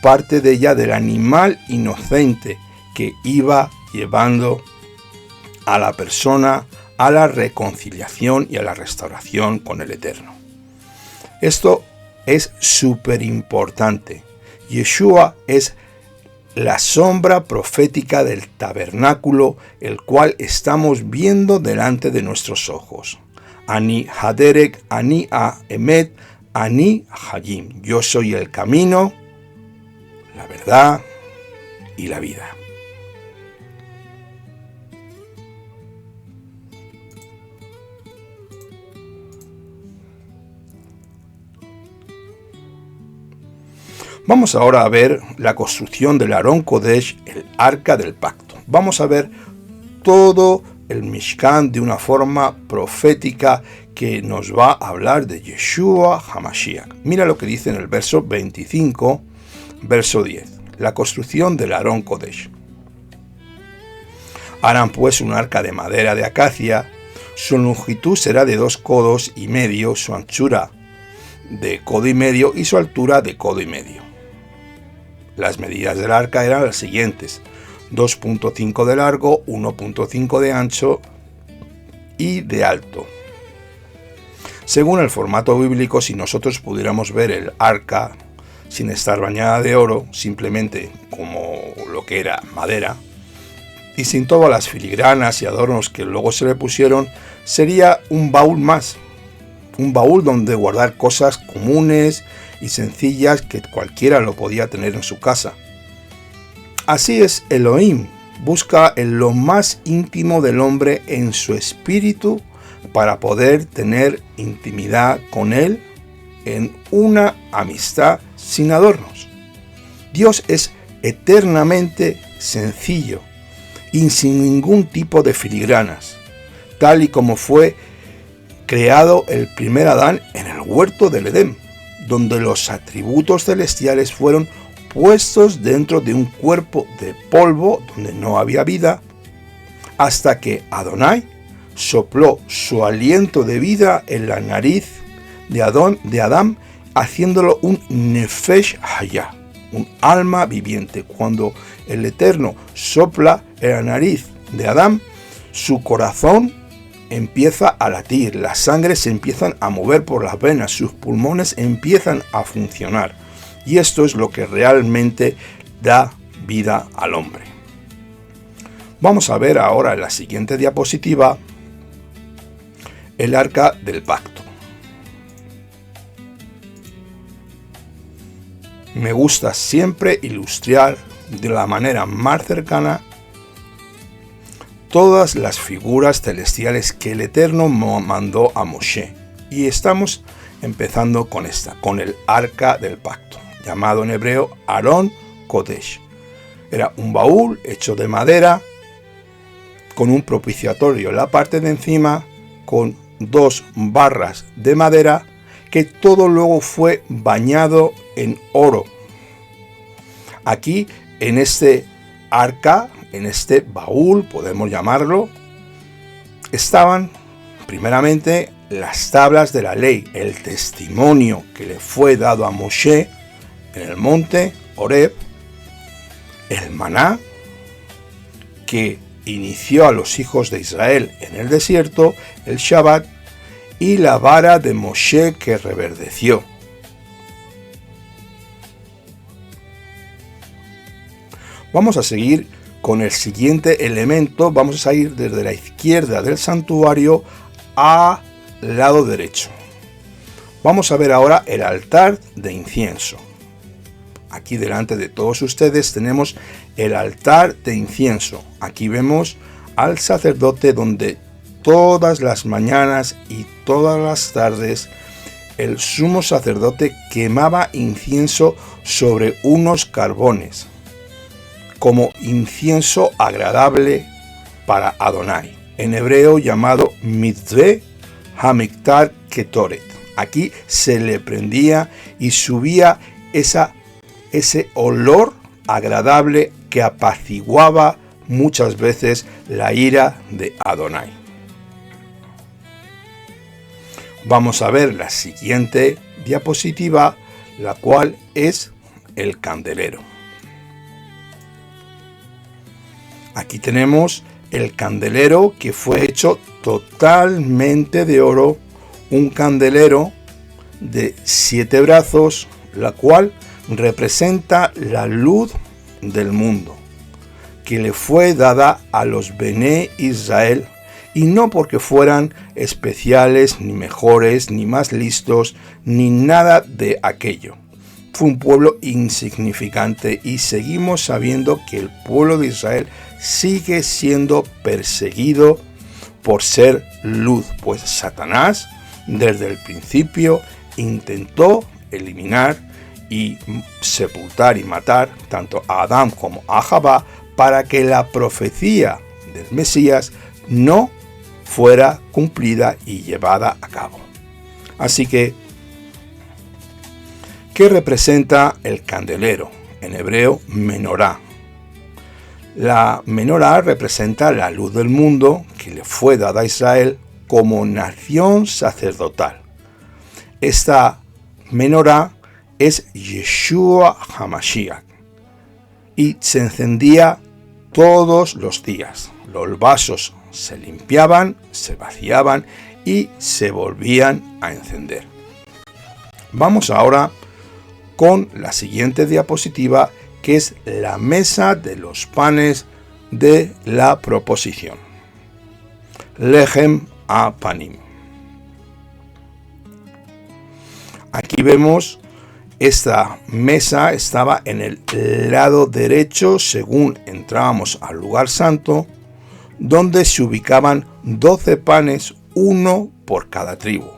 parte de ella del animal inocente que iba llevando a la persona a la reconciliación y a la restauración con el Eterno. Esto es súper importante. Yeshua es la sombra profética del tabernáculo, el cual estamos viendo delante de nuestros ojos. Ani Haderek, Ani Haemet, Ani Hayim. Yo soy el camino, la verdad y la vida. Vamos ahora a ver la construcción del Aron Kodesh, el arca del pacto. Vamos a ver todo el Mishkan de una forma profética que nos va a hablar de Yeshua HaMashiach. Mira lo que dice en el verso 25, verso 10. La construcción del Aron Kodesh. Harán pues un arca de madera de acacia, su longitud será de 2 codos y medio, su anchura de codo y medio y su altura de codo y medio. Las medidas del arca eran las siguientes: 2.5 de largo, 1.5 de ancho y de alto. Según el formato bíblico, si nosotros pudiéramos ver el arca sin estar bañada de oro, simplemente como lo que era madera, y sin todas las filigranas y adornos que luego se le pusieron, sería un baúl más. Un baúl donde guardar cosas comunes y sencillas que cualquiera lo podía tener en su casa. Así es Elohim, busca en lo más íntimo del hombre en su espíritu para poder tener intimidad con él en una amistad sin adornos. Dios es eternamente sencillo y sin ningún tipo de filigranas, tal y como fue creado el primer Adán en el huerto del Edén, donde los atributos celestiales fueron puestos dentro de un cuerpo de polvo donde no había vida, hasta que Adonai sopló su aliento de vida en la nariz de Adán, haciéndolo un Nefesh Hayah, un alma viviente. Cuando el Eterno sopla en la nariz de Adán, su corazón empieza a latir, la sangre se empiezan a mover por las venas, sus pulmones empiezan a funcionar. Y esto es lo que realmente da vida al hombre. Vamos a ver ahora en la siguiente diapositiva el arca del pacto. Me gusta siempre ilustrar de la manera más cercana todas las figuras celestiales que el Eterno mandó a Moshe. Y estamos empezando con esta, con el arca del pacto, llamado en hebreo Aarón Kodesh. Era un baúl hecho de madera, con un propiciatorio en la parte de encima, con 2 barras de madera, que todo luego fue bañado en oro. Aquí, en este arca, en este baúl, podemos llamarlo, estaban primeramente las tablas de la ley, el testimonio que le fue dado a Moshe en el monte Horeb, el maná que inició a los hijos de Israel en el desierto, el Shabbat, y la vara de Moshe que reverdeció. Vamos a seguir con el siguiente elemento. Vamos a ir desde la izquierda del santuario al lado derecho. Vamos a ver ahora el altar de incienso. Aquí delante de todos ustedes tenemos el altar de incienso. Aquí vemos al sacerdote donde todas las mañanas y todas las tardes el sumo sacerdote quemaba incienso sobre unos carbones, como incienso agradable para Adonai, en hebreo llamado Mitzveh Hamiktar Ketoret. Aquí se le prendía y subía ese olor agradable que apaciguaba muchas veces la ira de Adonai. Vamos a ver la siguiente diapositiva, la cual es el candelero. Aquí tenemos el candelero que fue hecho totalmente de oro, un candelero de 7 brazos, la cual representa la luz del mundo, que le fue dada a los Bené Israel, y no porque fueran especiales, ni mejores, ni más listos, ni nada de aquello. Fue un pueblo insignificante y seguimos sabiendo que el pueblo de Israel sigue siendo perseguido por ser luz, pues Satanás desde el principio intentó eliminar y sepultar y matar tanto a Adán como a Javá para que la profecía del Mesías no fuera cumplida y llevada a cabo. Así que, ¿qué representa el candelero? En hebreo, menorá. La menorá representa la luz del mundo que le fue dada a Israel como nación sacerdotal. Esta menorá es Yeshua HaMashiach y se encendía todos los días. Los vasos se limpiaban, se vaciaban y se volvían a encender. Vamos ahora con la siguiente diapositiva, que es la mesa de los panes de la proposición. Lechem Apanim. Aquí vemos esta mesa estaba en el lado derecho según entrábamos al lugar santo, donde se ubicaban 12 panes, uno por cada tribu.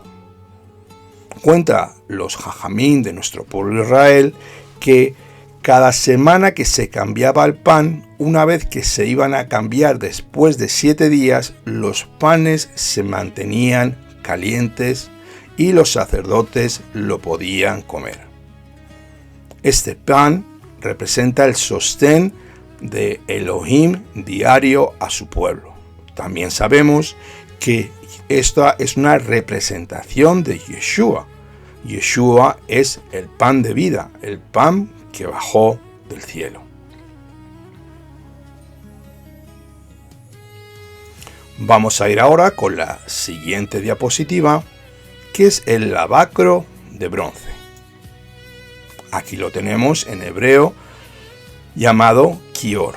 Cuenta los jajamín de nuestro pueblo Israel que cada semana que se cambiaba el pan, una vez que se iban a cambiar después de 7 días, los panes se mantenían calientes y los sacerdotes lo podían comer. Este pan representa el sostén de Elohim diario a su pueblo. También sabemos que esta es una representación de Yeshua. Yeshua es el pan de vida, el pan que bajó del cielo. Vamos a ir ahora con la siguiente diapositiva, que es el lavacro de bronce. Aquí lo tenemos en hebreo llamado kior.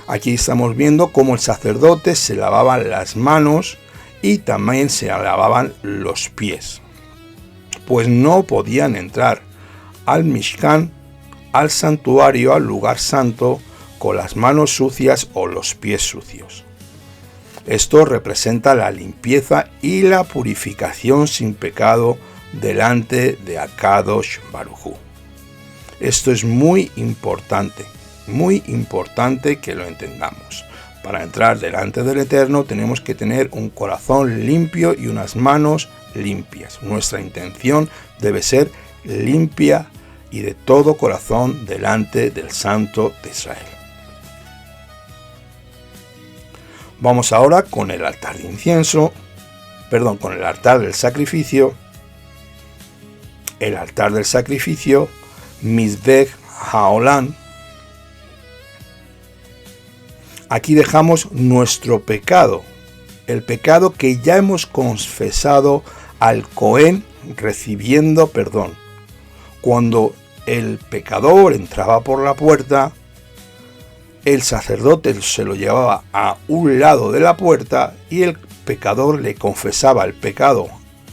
Aquí estamos viendo cómo el sacerdote se lavaba las manos y también se lavaban los pies, pues no podían entrar al Mishkan, al santuario, al lugar santo, con las manos sucias o los pies sucios. Esto representa la limpieza y la purificación sin pecado delante de Akadosh Baruj Hu. Esto es muy importante que lo entendamos. Para entrar delante del Eterno tenemos que tener un corazón limpio y unas manos limpias. Nuestra intención debe ser limpia y de todo corazón delante del Santo de Israel. Vamos ahora con el altar de incienso, con el altar del sacrificio. El altar del sacrificio, Mizbech Haolam. Aquí dejamos nuestro pecado, el pecado que ya hemos confesado al Cohen recibiendo perdón. Cuando el pecador entraba por la puerta, el sacerdote se lo llevaba a un lado de la puerta y el pecador le confesaba el pecado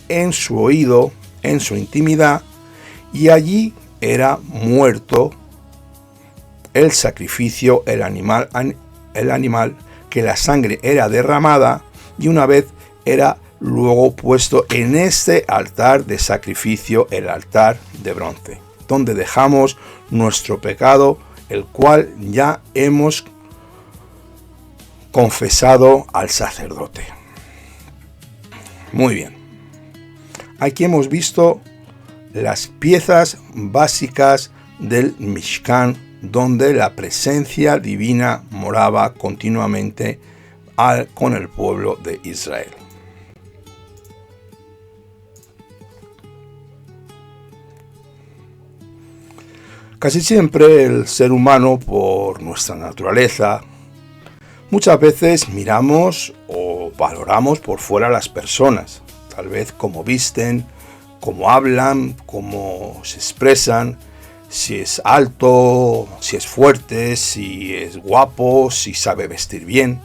en su oído, en su intimidad, y allí era muerto el sacrificio, el animal, que la sangre era derramada y una vez era luego puesto en este altar de sacrificio, el altar de bronce, donde dejamos nuestro pecado, el cual ya hemos confesado al sacerdote. Muy bien. Aquí hemos visto las piezas básicas del Mishkan, donde la presencia divina moraba continuamente con el pueblo de Israel. Casi siempre el ser humano, por nuestra naturaleza, muchas veces miramos o valoramos por fuera las personas, tal vez cómo visten, cómo hablan, cómo se expresan, si es alto, si es fuerte, si es guapo, si sabe vestir bien.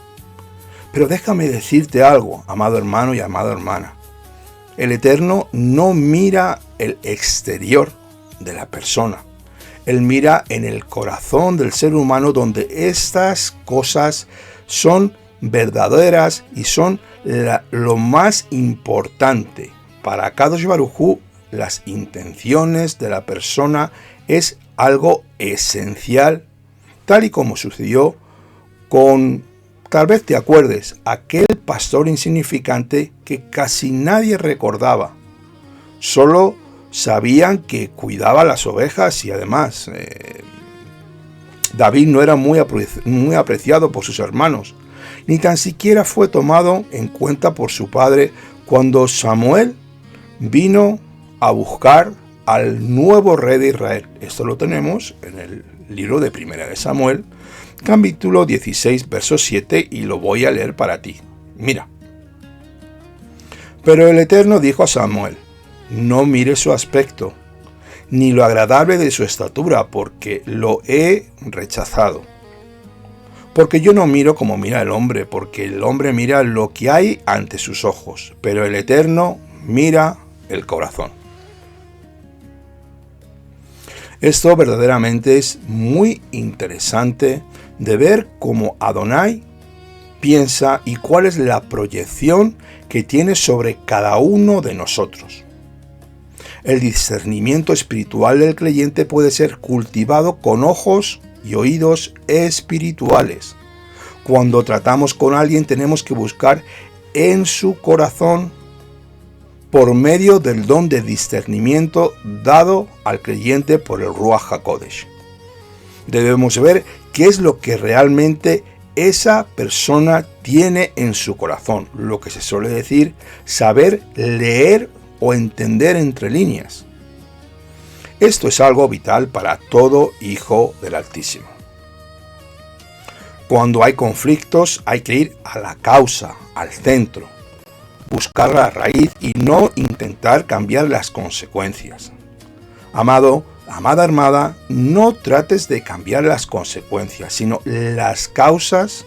Pero déjame decirte algo, amado hermano y amada hermana. El Eterno no mira el exterior de la persona. Él mira en el corazón del ser humano, donde estas cosas son verdaderas y son lo más importante. Para Akadosh Baruj Hu, las intenciones de la persona es algo esencial, tal y como sucedió con, tal vez te acuerdes, aquel pastor insignificante que casi nadie recordaba. Solo sabían que cuidaba las ovejas y además David no era muy apreciado por sus hermanos, ni tan siquiera fue tomado en cuenta por su padre cuando Samuel vino a buscar al nuevo rey de Israel. Esto lo tenemos en el libro de Primera de Samuel, capítulo 16, verso 7, y lo voy a leer para ti. Mira. Pero el Eterno dijo a Samuel: no mires su aspecto, ni lo agradable de su estatura, porque lo he rechazado. Porque yo no miro como mira el hombre, porque el hombre mira lo que hay ante sus ojos, pero el Eterno mira el corazón. Esto verdaderamente es muy interesante de ver cómo Adonai piensa y cuál es la proyección que tiene sobre cada uno de nosotros. El discernimiento espiritual del creyente puede ser cultivado con ojos y oídos espirituales. Cuando tratamos con alguien tenemos que buscar en su corazón por medio del don de discernimiento dado al creyente por el Ruach HaKodesh. Debemos ver qué es lo que realmente esa persona tiene en su corazón, lo que se suele decir saber leer o entender entre líneas. Esto es algo vital para todo hijo del Altísimo. Cuando hay conflictos hay que ir a la causa, al centro, buscar la raíz y no intentar cambiar las consecuencias. Amado, amada hermana, no trates de cambiar las consecuencias, sino las causas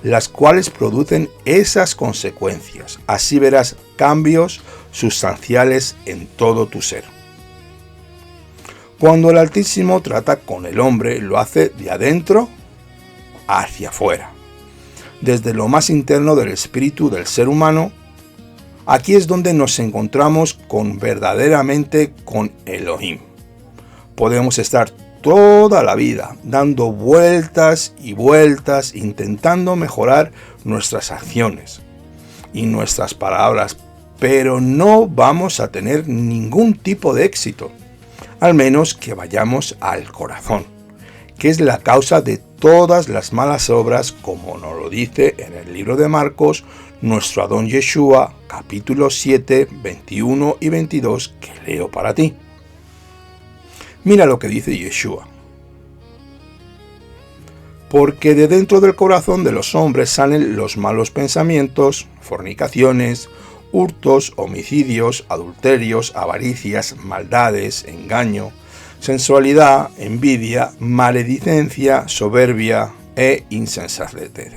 las cuales producen esas consecuencias. Así verás cambios sustanciales en todo tu ser. Cuando el Altísimo trata con el hombre, lo hace de adentro hacia afuera, desde lo más interno del espíritu del ser humano. Aquí es donde nos encontramos verdaderamente con Elohim. Podemos estar toda la vida dando vueltas y vueltas intentando mejorar nuestras acciones y nuestras palabras, pero no vamos a tener ningún tipo de éxito, al menos que vayamos al corazón, que es la causa de todas las malas obras, como nos lo dice en el libro de Marcos nuestro Adón Yeshua, capítulo 7, 21 y 22, que leo para ti. Mira lo que dice Yeshua. Porque de dentro del corazón de los hombres salen los malos pensamientos, fornicaciones, hurtos, homicidios, adulterios, avaricias, maldades, engaño, sensualidad, envidia, maledicencia, soberbia e insensatez.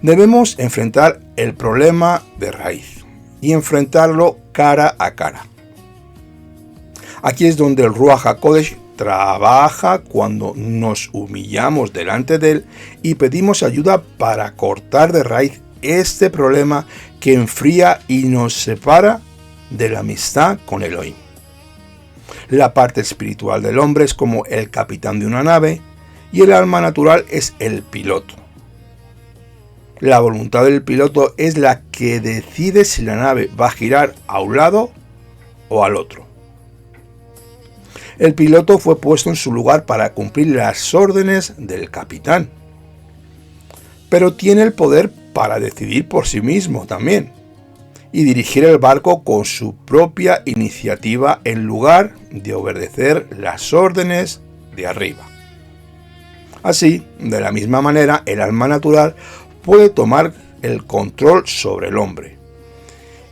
Debemos enfrentar el problema de raíz y enfrentarlo cara a cara. Aquí es donde el Ruach HaKodesh trabaja cuando nos humillamos delante de él y pedimos ayuda para cortar de raíz este problema que enfría y nos separa de la amistad con Elohim. La parte espiritual del hombre es como el capitán de una nave y el alma natural es el piloto. La voluntad del piloto es la que decide si la nave va a girar a un lado o al otro. El piloto fue puesto en su lugar para cumplir las órdenes del capitán, pero tiene el poder para decidir por sí mismo también y dirigir el barco con su propia iniciativa en lugar de obedecer las órdenes de arriba. Así, de la misma manera, el alma natural puede tomar el control sobre el hombre.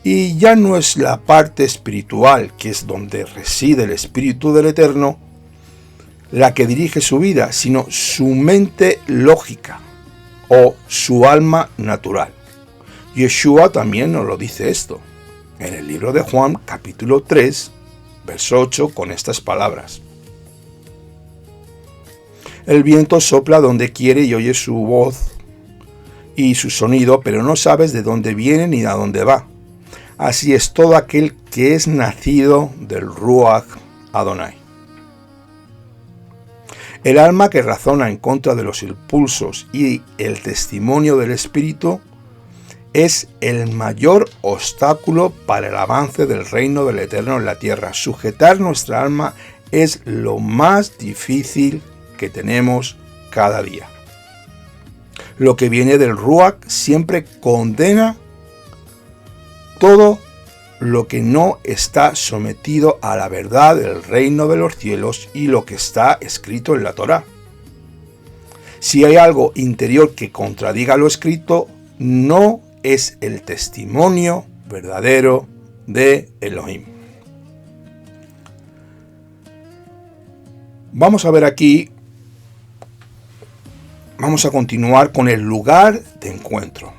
Y ya no es la parte espiritual, que es donde reside el Espíritu del Eterno, la que dirige su vida, sino su mente lógica o su alma natural. Yeshua también nos lo dice esto, en el libro de Juan, capítulo 3, verso 8, con estas palabras. El viento sopla donde quiere y oyes su voz y su sonido, pero no sabes de dónde viene ni a dónde va. Así es todo aquel que es nacido del Ruach Adonai. El alma que razona en contra de los impulsos y el testimonio del Espíritu es el mayor obstáculo para el avance del reino del Eterno en la tierra. Sujetar nuestra alma es lo más difícil que tenemos cada día. Lo que viene del Ruach siempre condena todo lo que no está sometido a la verdad del reino de los cielos y lo que está escrito en la Torá. Si hay algo interior que contradiga lo escrito, no es el testimonio verdadero de Elohim. Vamos a ver aquí, vamos a continuar con el lugar de encuentro.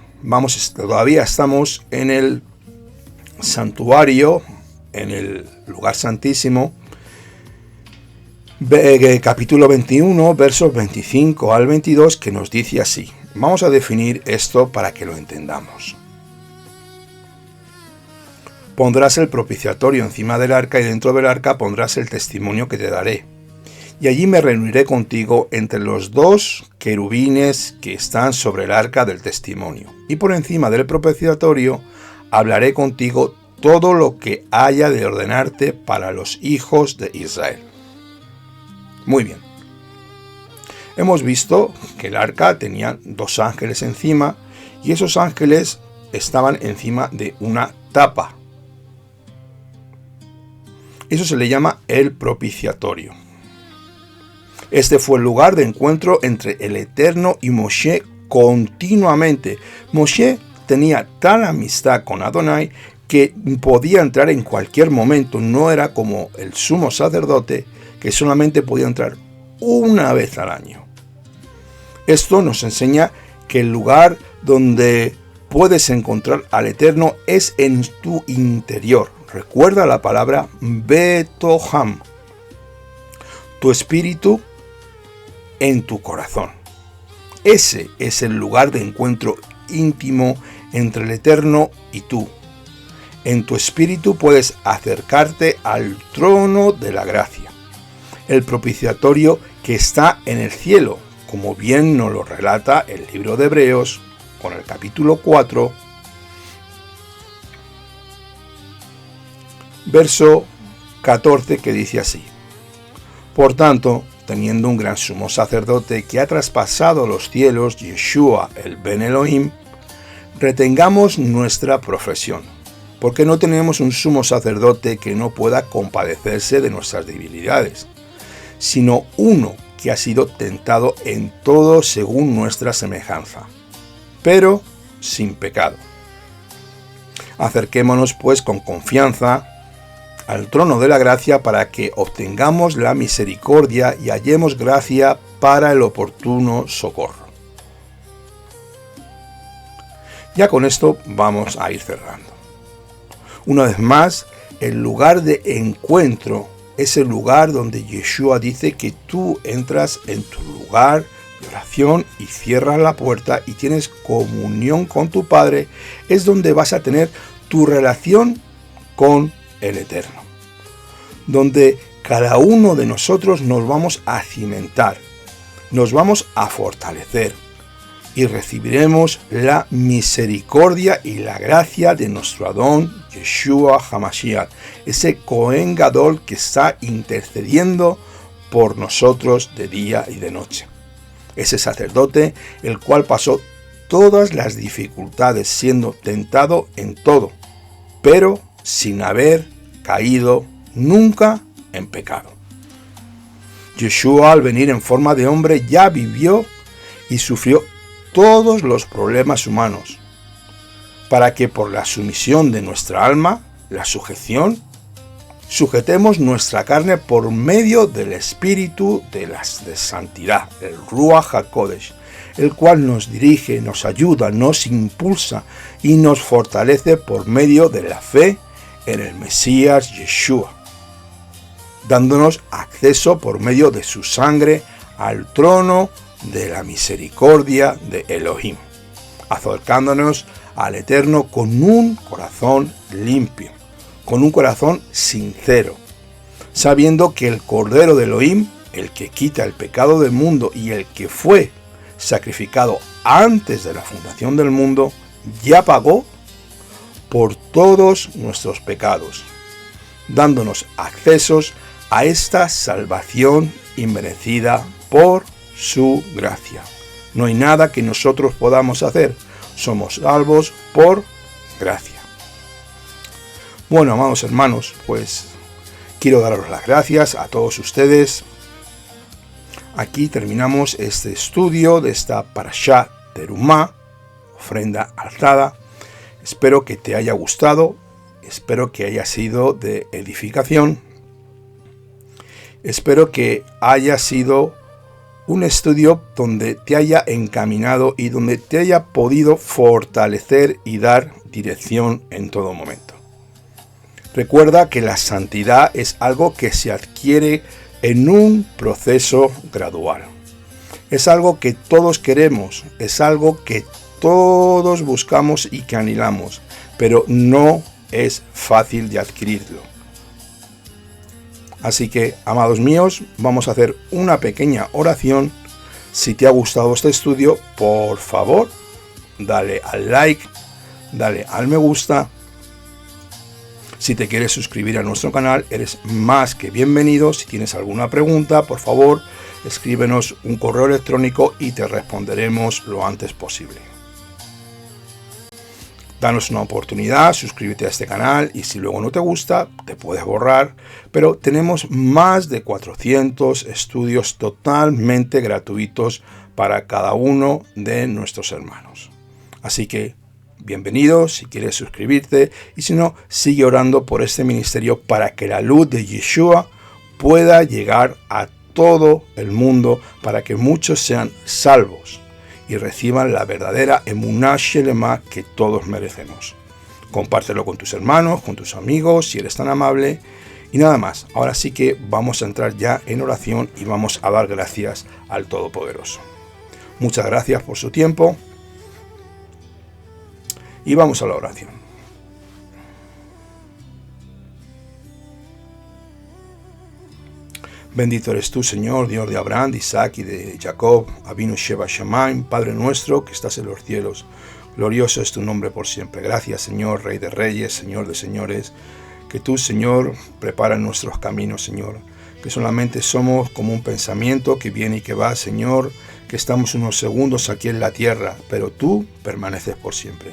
Todavía estamos en el santuario, en el lugar santísimo, capítulo 21, versos 25 al 22, que nos dice así. Vamos a definir esto para que lo entendamos. Pondrás el propiciatorio encima del arca y dentro del arca pondrás el testimonio que te daré. Y allí me reuniré contigo entre los dos querubines que están sobre el arca del testimonio. Y por encima del propiciatorio hablaré contigo todo lo que haya de ordenarte para los hijos de Israel. Muy bien. Hemos visto que el arca tenía 2 ángeles encima y esos ángeles estaban encima de una tapa. Eso se le llama el propiciatorio. Este fue el lugar de encuentro entre el Eterno y Moshe continuamente. Moshe tenía tal amistad con Adonai que podía entrar en cualquier momento. No era como el sumo sacerdote que solamente podía entrar una vez al año. Esto nos enseña que el lugar donde puedes encontrar al Eterno es en tu interior. Recuerda la palabra Betoham, tu espíritu en tu corazón. Ese es el lugar de encuentro íntimo entre el Eterno y tú. En tu espíritu puedes acercarte al trono de la gracia, el propiciatorio que está en el cielo, como bien nos lo relata el libro de Hebreos, con el capítulo 4, verso 14, que dice así: Por tanto, teniendo un gran sumo sacerdote que ha traspasado los cielos, Yeshua, el Ben Elohim, retengamos nuestra profesión, porque no tenemos un sumo sacerdote que no pueda compadecerse de nuestras debilidades, sino uno que ha sido tentado en todo según nuestra semejanza, pero sin pecado. Acerquémonos pues con confianza al trono de la gracia para que obtengamos la misericordia y hallemos gracia para el oportuno socorro. Ya con esto vamos a ir cerrando. Una vez más, el lugar de encuentro es el lugar donde Yeshua dice que tú entras en tu lugar de oración y cierras la puerta y tienes comunión con tu Padre. Es donde vas a tener tu relación con el Eterno, donde cada uno de nosotros nos vamos a cimentar, nos vamos a fortalecer y recibiremos la misericordia y la gracia de nuestro Adón Yeshua HaMashiach, ese Cohen Gadol que está intercediendo por nosotros de día y de noche. Ese sacerdote el cual pasó todas las dificultades siendo tentado en todo, pero sin haber caído nunca en pecado. Yeshua, al venir en forma de hombre, ya vivió y sufrió todos los problemas humanos, para que por la sumisión de nuestra alma, la sujeción, sujetemos nuestra carne por medio del Espíritu de santidad, el Ruach HaKodesh, el cual nos dirige, nos ayuda, nos impulsa y nos fortalece por medio de la fe en el Mesías Yeshua, dándonos acceso por medio de su sangre al trono de la misericordia de Elohim, acercándonos al Eterno con un corazón limpio, con un corazón sincero, sabiendo que el Cordero de Elohim, el que quita el pecado del mundo y el que fue sacrificado antes de la fundación del mundo, ya pagó por todos nuestros pecados, dándonos accesos a esta salvación inmerecida por su gracia. No hay nada que nosotros podamos hacer, somos salvos por gracia. Bueno, amados hermanos, pues quiero daros las gracias a todos ustedes. Aquí terminamos este estudio de esta Parashá Terumá, ofrenda alzada. Espero que te haya gustado, espero que haya sido de edificación, espero que haya sido un estudio donde te haya encaminado y donde te haya podido fortalecer y dar dirección en todo momento. Recuerda que la santidad es algo que se adquiere en un proceso gradual. Es algo que todos queremos, es algo que todos buscamos y que anhelamos, pero no es fácil de adquirirlo. Así que, amados míos, vamos a hacer una pequeña oración. Si te ha gustado este estudio, por favor, dale al like, dale al me gusta Si te quieres suscribir a nuestro canal, eres más que bienvenido. Si tienes alguna pregunta, por favor, escríbenos un correo electrónico y te responderemos lo antes posible. Danos una oportunidad, suscríbete a este canal y si luego no te gusta, te puedes borrar. Pero tenemos más de 400 estudios totalmente gratuitos para cada uno de nuestros hermanos. Así que bienvenido si quieres suscribirte y si no, sigue orando por este ministerio para que la luz de Yeshua pueda llegar a todo el mundo, para que muchos sean salvos y reciban la verdadera emuná shelema que todos merecemos. Compártelo con tus hermanos, con tus amigos, si eres tan amable. Y nada más, ahora sí que vamos a entrar ya en oración y vamos a dar gracias al Todopoderoso. Muchas gracias por su tiempo. Y vamos a la oración. Bendito eres tú, Señor, Dios de Abraham, de Isaac y de Jacob, Avinu Sheba Shamayim, Padre nuestro que estás en los cielos. Glorioso es tu nombre por siempre. Gracias, Señor, Rey de Reyes, Señor de Señores, que tú, Señor, preparas nuestros caminos, Señor, que solamente somos como un pensamiento que viene y que va, Señor, que estamos unos segundos aquí en la tierra, pero tú permaneces por siempre.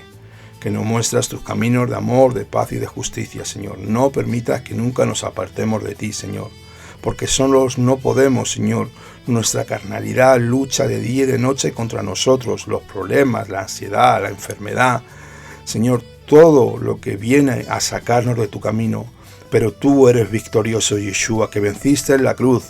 Que nos muestras tus caminos de amor, de paz y de justicia, Señor. No permitas que nunca nos apartemos de ti, Señor, porque solos no podemos, Señor. Nuestra carnalidad lucha de día y de noche contra nosotros, los problemas, la ansiedad, la enfermedad, Señor, todo lo que viene a sacarnos de tu camino. Pero tú eres victorioso, Yeshua, que venciste en la cruz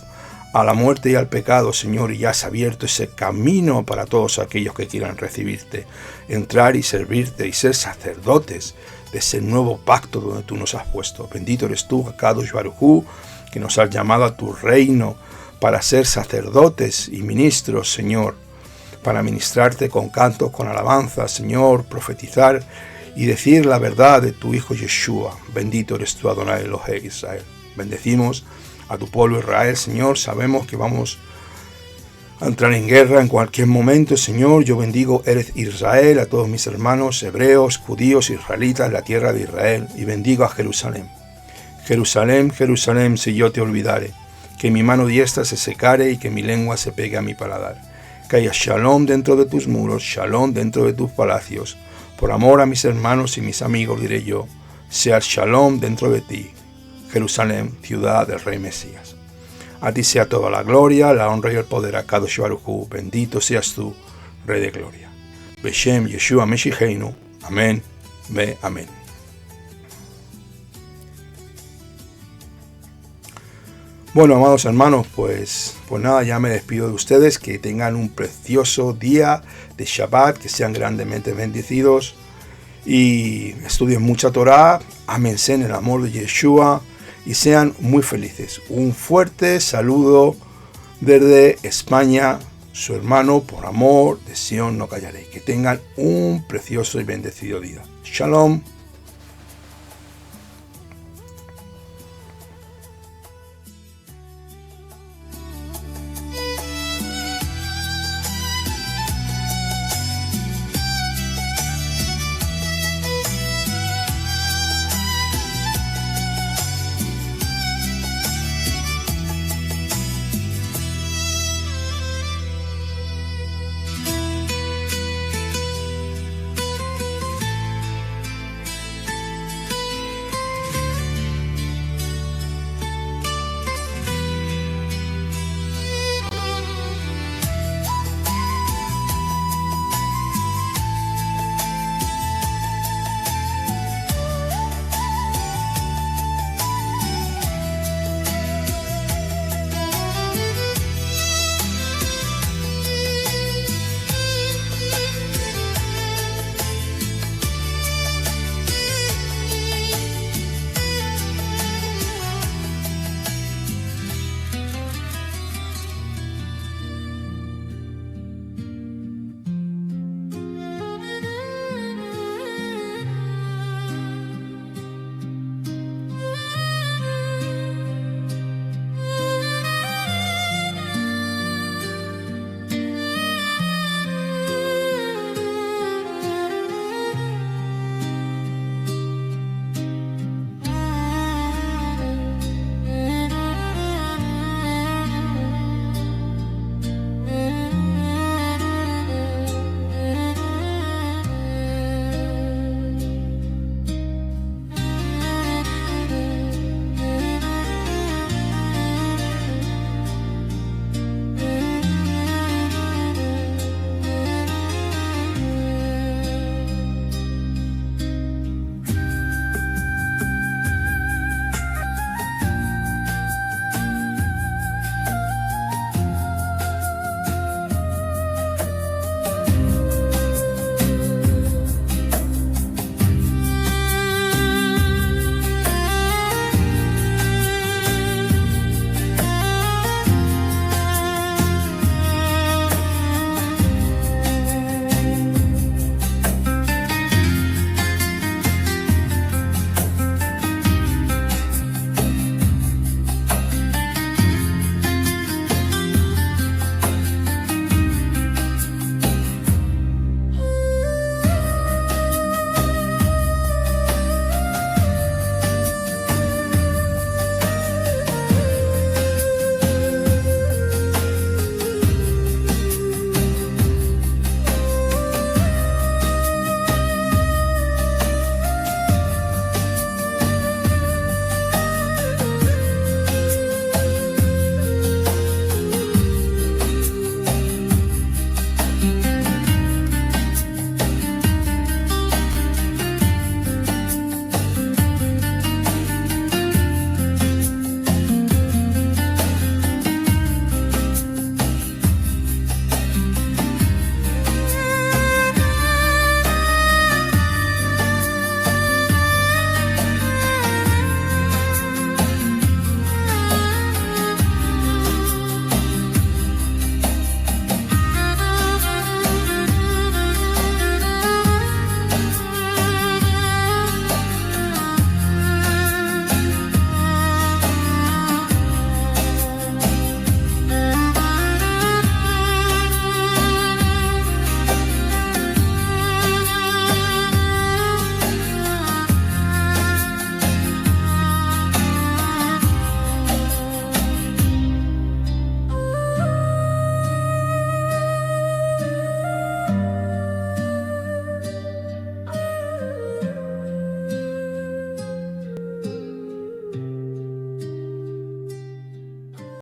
a la muerte y al pecado, Señor, y has abierto ese camino para todos aquellos que quieran recibirte, entrar y servirte y ser sacerdotes de ese nuevo pacto donde tú nos has puesto. Bendito eres tú, Akadosh Baruj Hu, que nos has llamado a tu reino para ser sacerdotes y ministros, Señor, para ministrarte con cantos, con alabanza, Señor, profetizar y decir la verdad de tu Hijo Yeshua. Bendito eres tú, Adonai Elohei Israel. Bendecimos a tu pueblo Israel, Señor. Sabemos que vamos a entrar en guerra en cualquier momento, Señor. Yo bendigo Eretz Israel, a todos mis hermanos hebreos, judíos, israelitas, la tierra de Israel, y bendigo a Jerusalén. Jerusalén, Jerusalén, si yo te olvidare, que mi mano diestra se secare y que mi lengua se pegue a mi paladar. Que haya shalom dentro de tus muros, shalom dentro de tus palacios. Por amor a mis hermanos y mis amigos diré yo, sea shalom dentro de ti, Jerusalén, ciudad del Rey Mesías. A ti sea toda la gloria, la honra y el poder, a Kadosh Baruj Hu. Bendito seas tú, Rey de gloria. Beshem Yeshua Meshicheinu. Amén. Ve amén. Bueno, amados hermanos, pues nada, ya me despido de ustedes. Que tengan un precioso día de Shabbat, que sean grandemente bendecidos y estudien mucha Torah, ámense en el amor de Yeshua y sean muy felices. Un fuerte saludo desde España, su hermano por amor de Sion no callaré. Que tengan un precioso y bendecido día. Shalom.